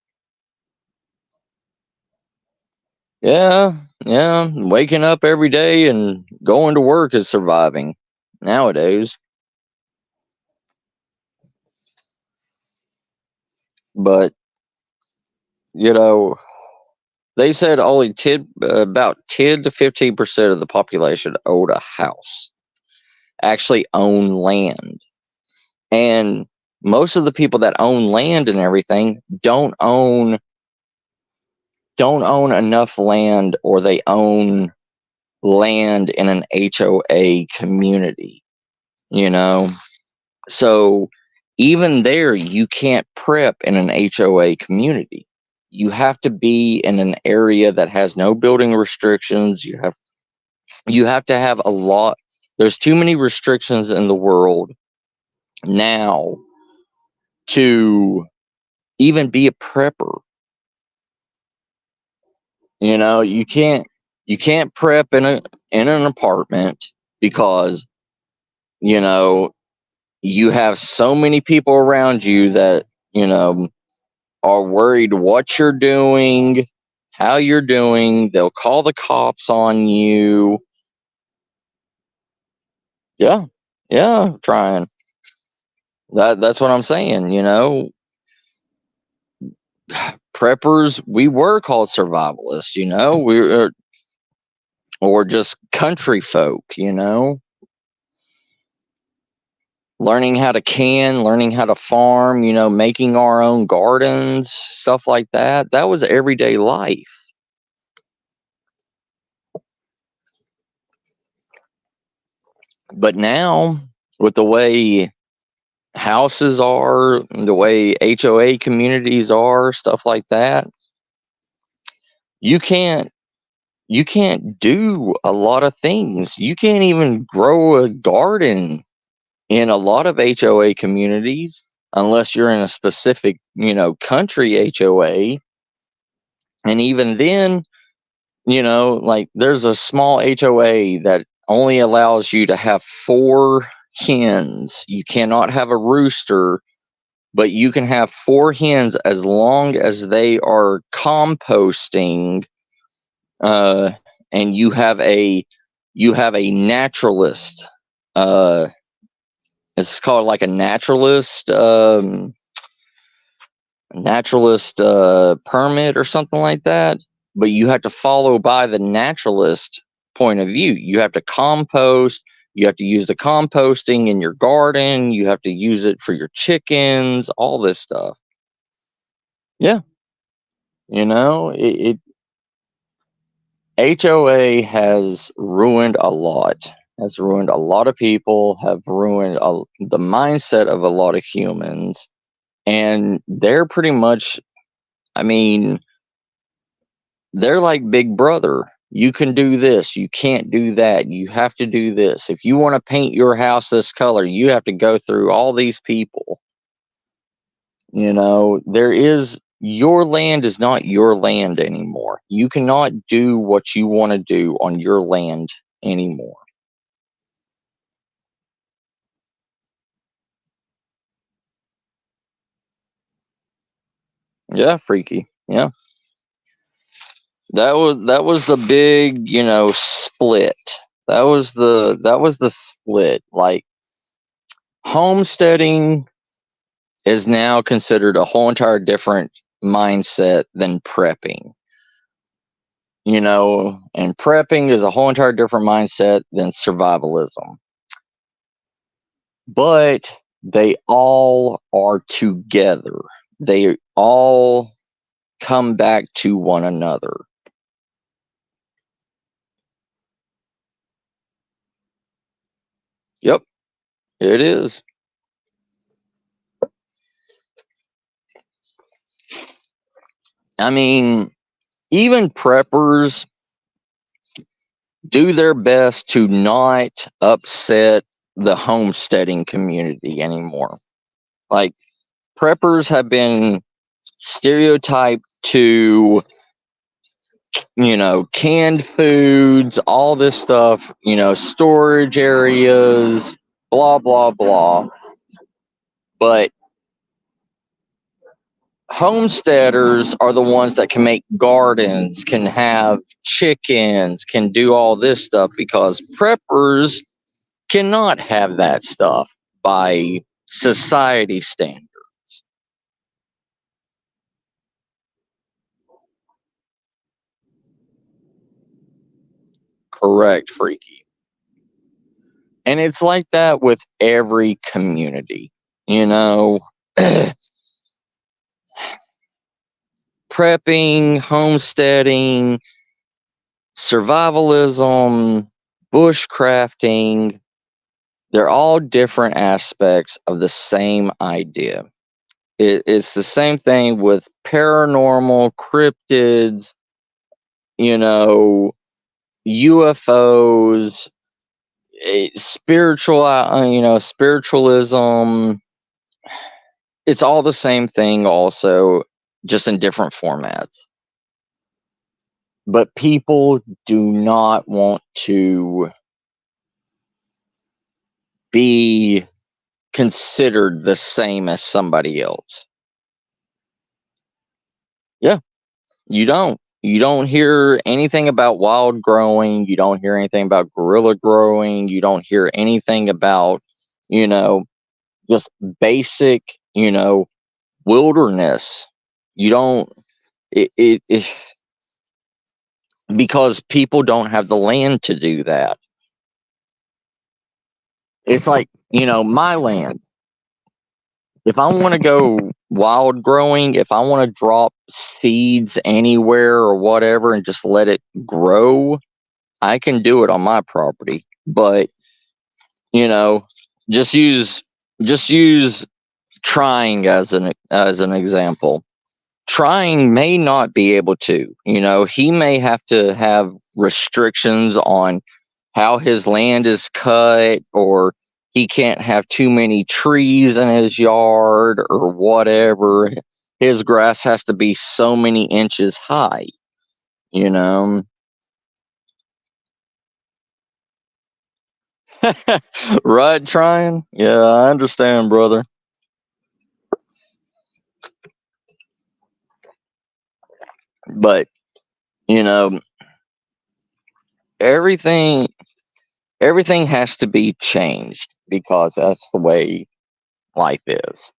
Speaker 1: Yeah, yeah, waking up every day and going to work is surviving nowadays. But, you know, they said only about 10 to 15% of the population own a house, actually own land. And most of the people that own land and everything don't own enough land, or they own land in an HOA community, you know? So even there, you can't prep in an HOA community. You have to be in an area that has no building restrictions. You have to have a lot. There's too many restrictions in the world now to even be a prepper. You can't prep in an apartment because you know you have so many people around you that are worried what you're doing, how you're doing. They'll call the cops on you. Yeah, yeah, trying. That's what I'm saying. Preppers, we were called survivalists. We were, or just country folk. Learning how to can, learning how to farm. Making our own gardens, stuff like that. That was everyday life. But now, with the way houses are, the way HOA communities are, stuff like that, you can't do a lot of things. You can't even grow a garden in a lot of HOA communities unless you're in a specific, country HOA. And even then, like there's a small HOA that only allows you to have 4 hens. You cannot have a rooster, but you can have 4 hens as long as they are composting, and you have a naturalist. It's called like a naturalist permit or something like that. But you have to follow by the naturalist point of view. You have to compost. You have to use the composting in your garden. You have to use it for your chickens. All this stuff. Yeah, HOA has ruined a lot. Has ruined a lot of people. Have ruined the mindset of a lot of humans, and they're pretty much. I mean, they're like Big Brother. You can do this. You can't do that. You have to do this. If you want to paint your house this color, you have to go through all these people. Your land is not your land anymore. You cannot do what you want to do on your land anymore. Yeah, freaky. Yeah. That was the big, split. That was the split. Like, homesteading is now considered a whole entire different mindset than prepping. And prepping is a whole entire different mindset than survivalism. But they all are together. They all come back to one another. Yep, it is. I mean, even preppers do their best to not upset the homesteading community anymore. Like, preppers have been stereotyped to, canned foods, all this stuff, storage areas, blah, blah, blah. But homesteaders are the ones that can make gardens, can have chickens, can do all this stuff, because preppers cannot have that stuff by society standards. Correct, freaky. And it's like that with every community. Prepping, homesteading, survivalism, bushcrafting, they're all different aspects of the same idea. It's the same thing with paranormal, cryptids, UFOs, spiritualism. It's all the same thing, also, just in different formats. But people do not want to be considered the same as somebody else. Yeah, you don't. You don't hear anything about wild growing. You don't hear anything about guerrilla growing. You don't hear anything about, just basic, wilderness. You don't, it because people don't have the land to do that. It's like, my land. If I want to go wild growing, if I want to drop seeds anywhere or whatever and just let it grow, I can do it on my property. But, just use just use trying as an example. Trying may not be able to. He may have to have restrictions on how his land is cut, or he can't have too many trees in his yard or whatever. His grass has to be so many inches high, you know. Right, trying? Yeah, I understand, brother. But, you know, everything everything has to be changed because that's the way life is.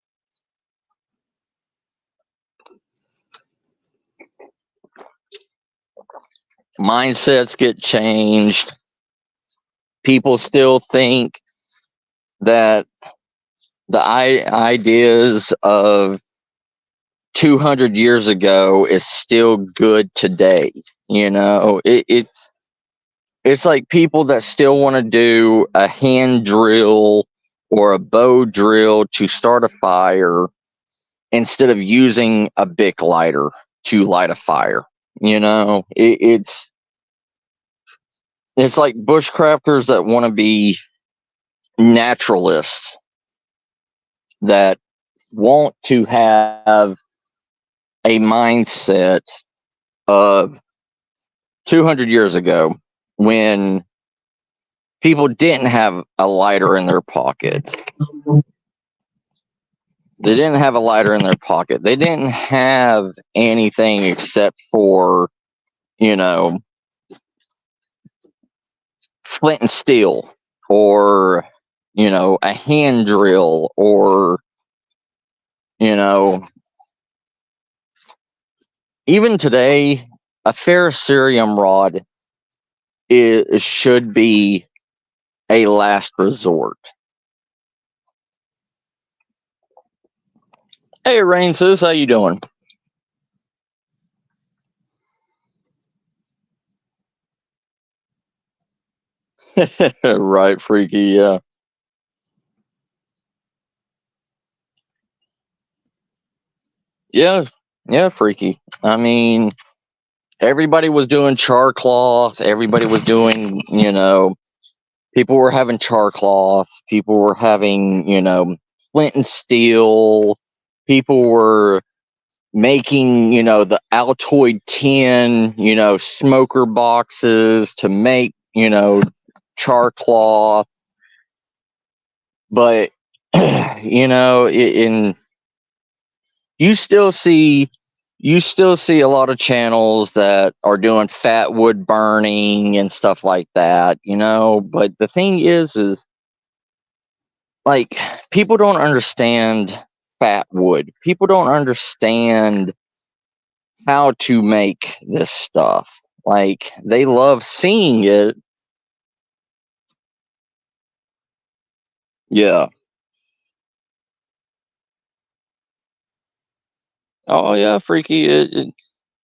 Speaker 1: Mindsets get changed. People still think that the ideas of 200 years ago is still good today. It's like people that still want to do a hand drill or a bow drill to start a fire instead of using a Bic lighter to light a fire. It's like bushcrafters that want to be naturalists, that want to have a mindset of 200 years ago when people didn't have a lighter in their pocket. They didn't have a lighter in their pocket. They didn't have anything except for, flint and steel, or, a hand drill, or, even today, a ferrocerium rod should be a last resort. Hey, Rain Sis, how you doing? Right, Freaky, yeah. Yeah, yeah, Freaky. I mean, everybody was doing char cloth. Everybody was doing, people were having char cloth. People were having, flint and steel. People were making, the Altoid tin, smoker boxes to make, char cloth. But, in you still see a lot of channels that are doing fat wood burning and stuff like that, but the thing is like, people don't understand fat wood. People don't understand how to make this stuff. Like, they love seeing it. Yeah. Oh yeah, Freaky.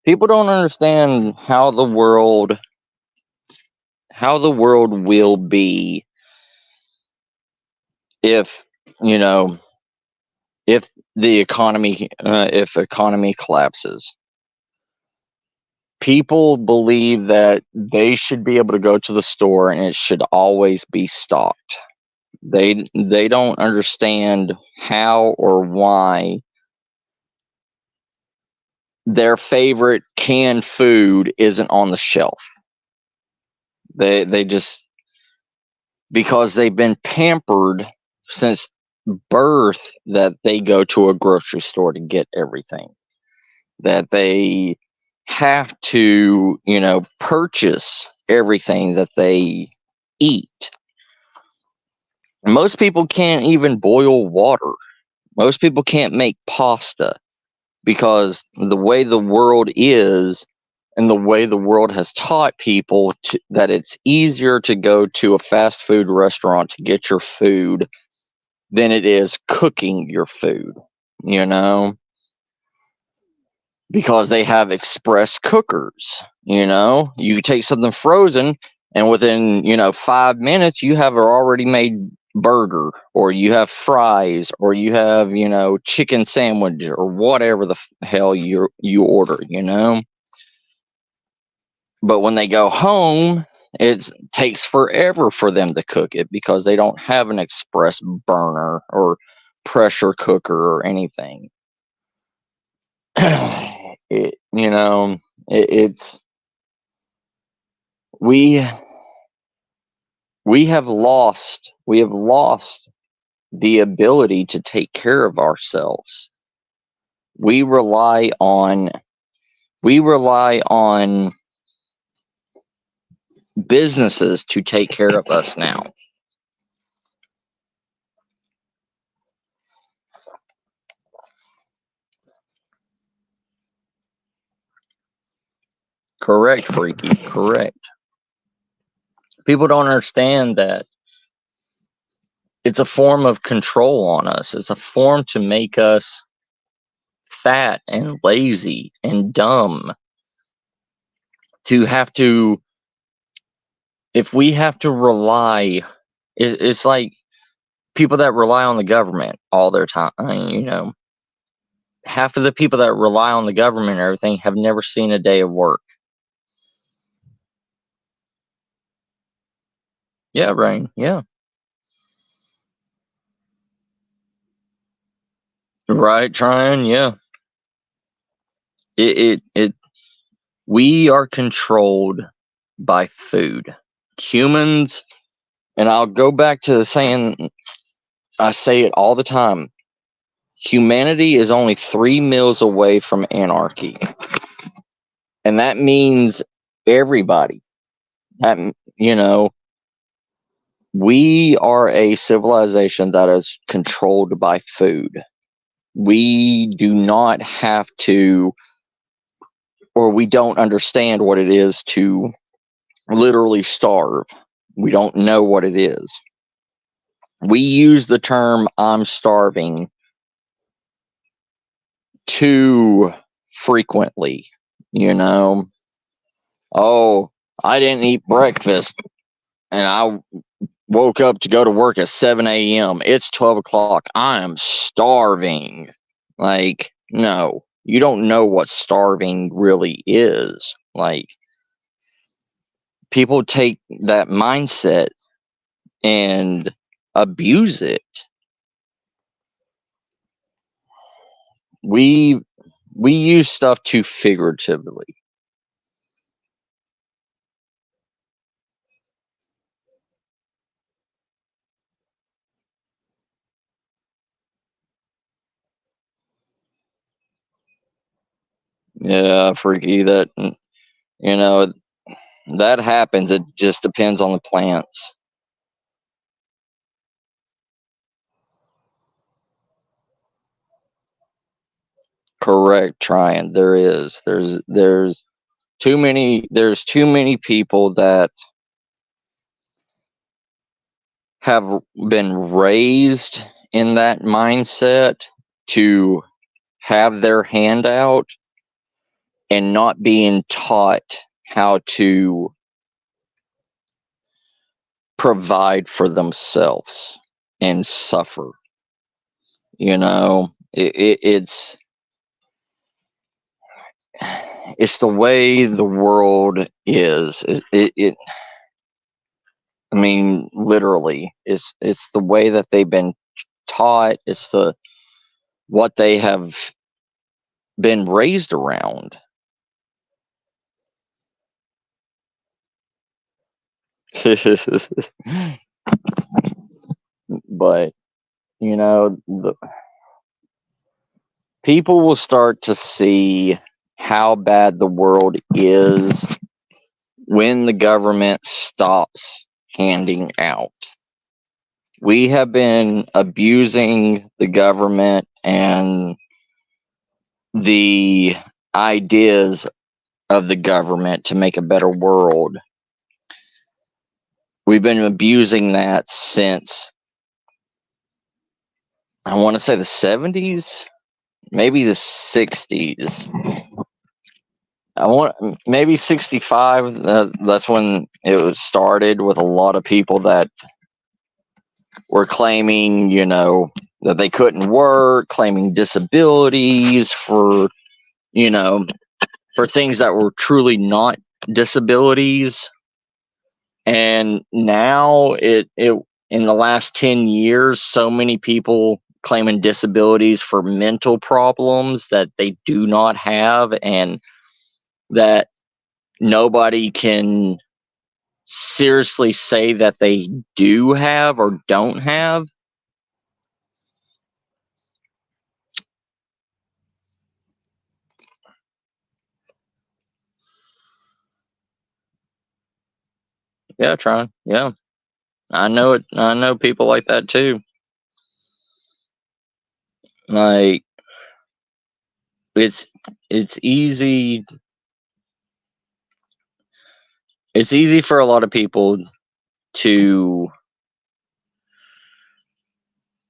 Speaker 1: People don't understand how the world will be if, you know if the economy collapses. People believe that they should be able to go to the store and it should always be stocked. They don't understand how or why their favorite canned food isn't on the shelf. They just, because they've been pampered since birth, that they go to a grocery store to get everything. That they have to, purchase everything that they eat. Most people can't even boil water. Most people can't make pasta because the way the world is, and the way the world has taught people that it's easier to go to a fast food restaurant to get your food than it is cooking your food, because they have express cookers. You take something frozen and within 5 minutes you have already made burger, or you have fries, or you have, chicken sandwich, or whatever the hell you order, But when they go home, it takes forever for them to cook it because they don't have an express burner or pressure cooker or anything. It's we have lost the ability to take care of ourselves. We rely on businesses to take care of us now. Correct, Freaky. Correct. People don't understand that it's a form of control on us. It's a form to make us fat and lazy and dumb. If we have to rely, it's like people that rely on the government all their time. Half of the people that rely on the government and everything have never seen a day of work. Yeah, Rain. Yeah. Right, trying, yeah. We are controlled by food. Humans, and I'll go back to the saying, I say it all the time. Humanity is only 3 meals away from anarchy. And that means everybody. We are a civilization that is controlled by food. We do not have to, or we don't understand what it is to literally starve. We don't know what it is. We use the term "I'm starving" too frequently. Oh, I didn't eat breakfast and I woke up to go to work at 7 a.m. It's 12 o'clock. I am starving. Like, no, you don't know what starving really is. Like, people take that mindset and abuse it. We use stuff too figuratively. Yeah, Freaky, that that happens. It just depends on the plants. Correct, trying. There's too many people that have been raised in that mindset to have their hand out and not being taught how to provide for themselves and suffer. It's the way the world is. I mean, literally, it's the way that they've been taught. It's what they have been raised around. But the people will start to see how bad the world is when the government stops handing out. We have been abusing the government and the ideas of the government to make a better world. We've been abusing that since, I want to say, the 70s, maybe the 60s. Maybe 65. That's when it was started, with a lot of people that were claiming, that they couldn't work, claiming disabilities for, for things that were truly not disabilities. And now it in the last 10 years, so many people claiming disabilities for mental problems that they do not have, and that nobody can seriously say that they do have or don't have. Yeah, trying. Yeah. I know it. I know people like that too. Like, it's it's easy it's easy for a lot of people to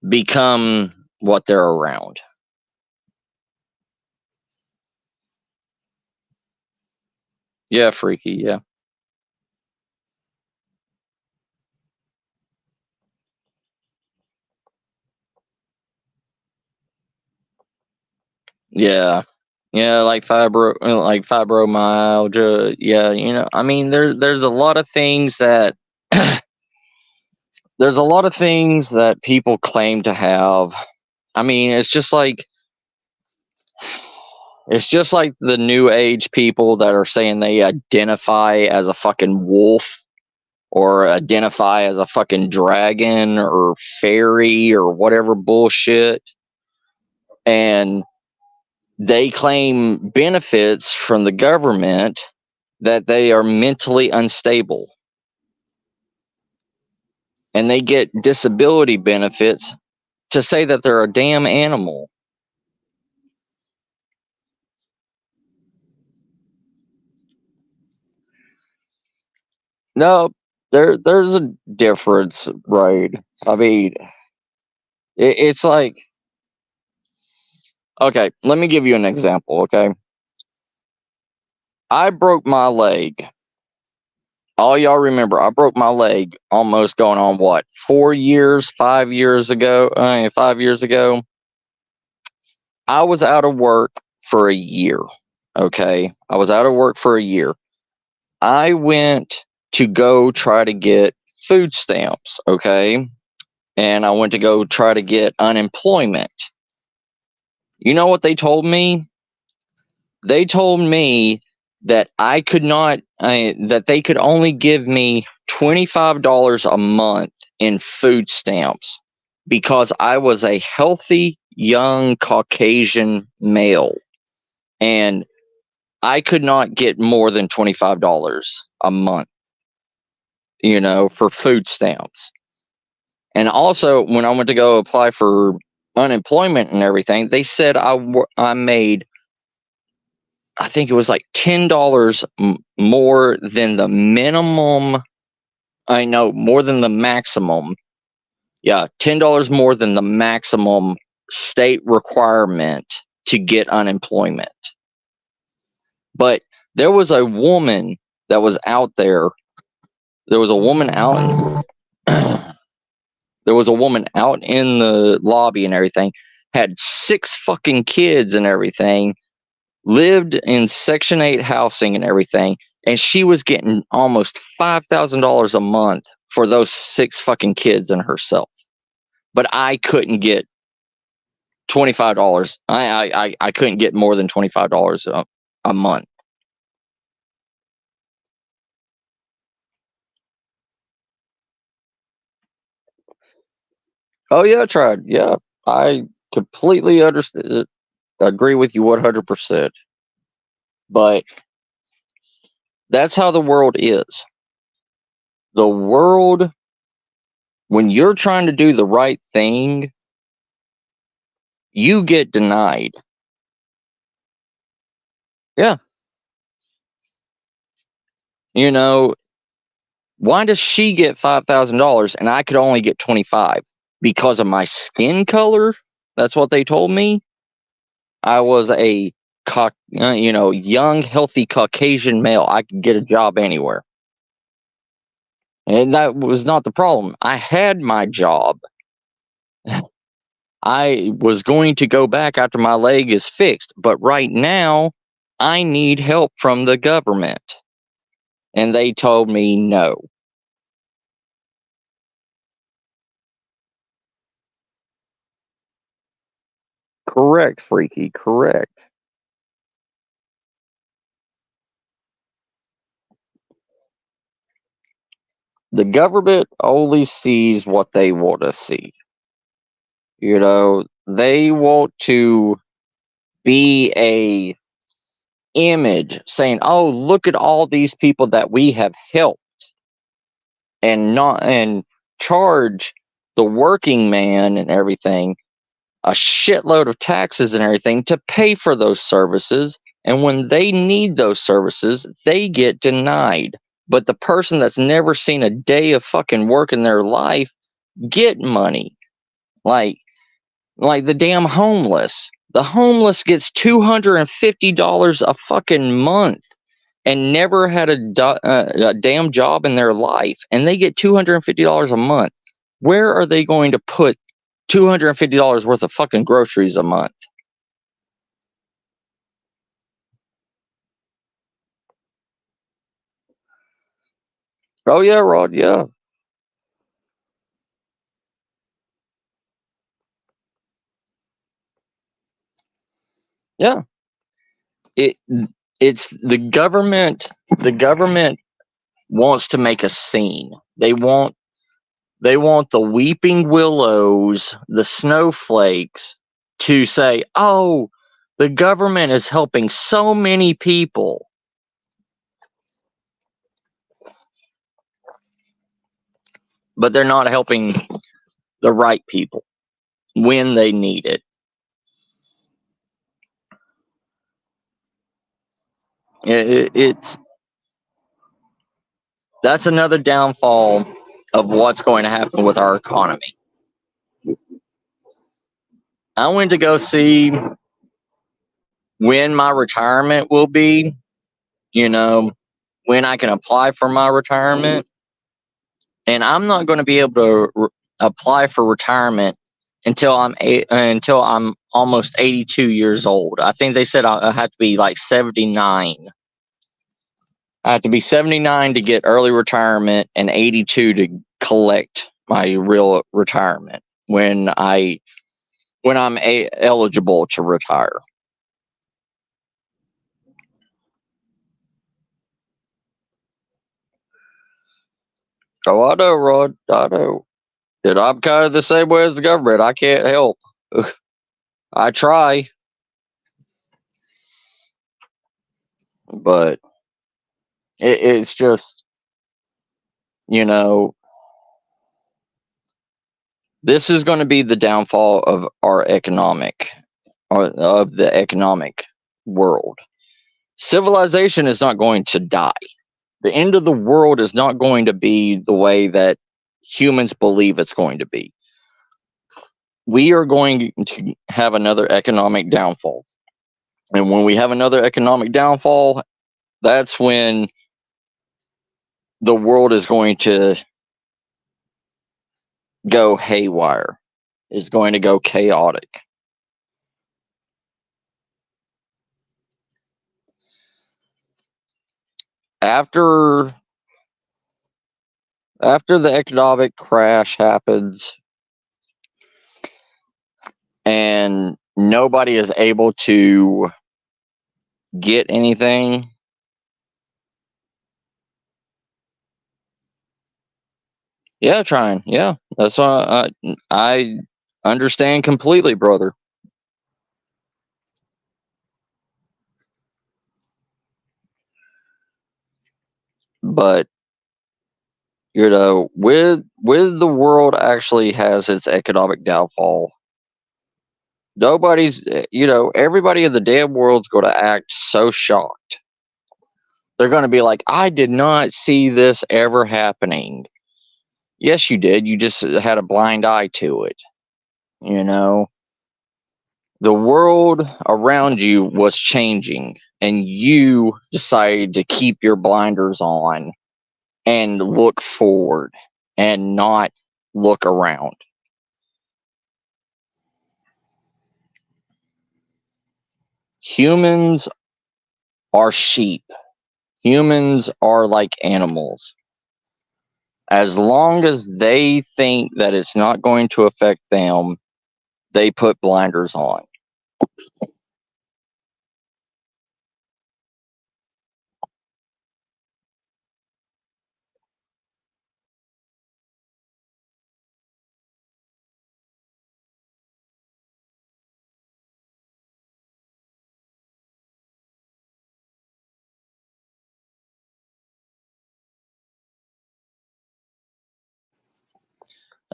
Speaker 1: become what they're around. Yeah, freaky. Yeah. Yeah. Yeah, like fibromyalgia. Yeah, I mean there's a lot of things that there's a lot of things that people claim to have. I mean, it's just like the new age people that are saying they identify as a fucking wolf, or identify as a fucking dragon or fairy or whatever bullshit. And they claim benefits from the government that they are mentally unstable. And they get disability benefits to say that they're a damn animal. No, there's a difference, right? I mean, it's like, okay, let me give you an example, okay? I broke my leg. All y'all remember, I broke my leg almost going on what, 4 years, 5 years ago? 5 years ago. I was out of work for a year. Okay. I was out of work for a year. I went to go try to get food stamps. Okay. And I went to go try to get unemployment. You know what they told me? They told me that that they could only give me $25 a month in food stamps because I was a healthy, young Caucasian male. And I could not get more than $25 a month, for food stamps. And also, when I went to go apply for unemployment and everything, they said I made, I think it was like $10 more than the minimum. I know, more than the maximum. Yeah, $10 more than the maximum state requirement to get unemployment. But there was a woman that was out there. There was a woman out. There was a woman out in the lobby and everything. Had 6 fucking kids and everything. Lived in Section 8 housing and everything. And she was getting almost $5,000 a month for those 6 fucking kids and herself. But I couldn't get $25. I couldn't get more than $25 a month. Oh yeah, I tried. Yeah, I completely understand. Agree with you 100%. But that's how the world is. The world, when you're trying to do the right thing, you get denied. Yeah. You know, why does she get $5,000 and I could only get 25? Because of my skin color? That's what they told me. I was a young, healthy Caucasian male. I could get a job anywhere. And that was not the problem. I had my job. I was going to go back after my leg is fixed, but right now I need help from the government. And they told me no. Correct, Freaky, correct. The government only sees what they want to see. You know, they want to be a image saying, "Oh, look at all these people that we have helped," and charge the working man and everything a shitload of taxes and everything to pay for those services. And when they need those services, they get denied. But the person that's never seen a day of fucking work in their life get money. Like the damn homeless. The homeless gets $250 a fucking month and never had a damn job in their life, and they get $250 a month. Where are they going to put $250 worth of fucking groceries a month? Oh yeah, Rod. Yeah, yeah. It it's the government. The government wants to make a scene. They want the weeping willows, the snowflakes, to say, "Oh, the government is helping so many people," but they're not helping the right people when they need it. It's that's another downfall of what's going to happen with our economy. I went to go see when my retirement will be, you know, when I can apply for my retirement. And I'm not going to be able to apply for retirement until I'm almost 82 years old. I think they said I have to be like 79. I have to be 79 to get early retirement and 82 to collect my real retirement when I'm eligible to retire. Oh, I know, Rod. I know. And I'm kind of the same way as the government. I can't help. I try, but it's just, you know, this is going to be the downfall of our economic, or of the economic world. Civilization is not going to die. The end of the world is not going to be the way that humans believe it's going to be. We are going to have another economic downfall. And when we have another economic downfall, that's when the world is going to go haywire, is going to go chaotic. After the economic crash happens and nobody is able to get anything, yeah, trying, yeah, that's why I understand completely, brother. But with the world actually has its economic downfall, nobody's, everybody in the damn world's going to act so shocked. They're going to be like, I did not see this ever happening. Yes, you did. You just had a blind eye to it. You know, the world around you was changing, and you decided to keep your blinders on. and look forward and not look around. Humans are sheep. Humans are like animals. As long as they think that it's not going to affect them, they put blinders on.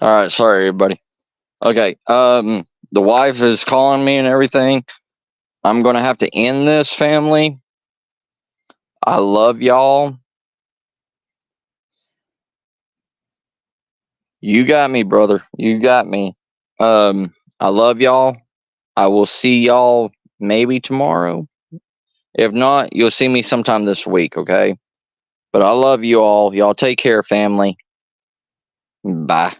Speaker 1: All right, sorry everybody. Okay, the wife is calling me and everything. I'm gonna have to end this, family. I love y'all. You got me, brother. You got me. I love y'all. I will see y'all maybe tomorrow. If not, you'll see me sometime this week, okay? But I love you all. Y'all take care, family. Bye.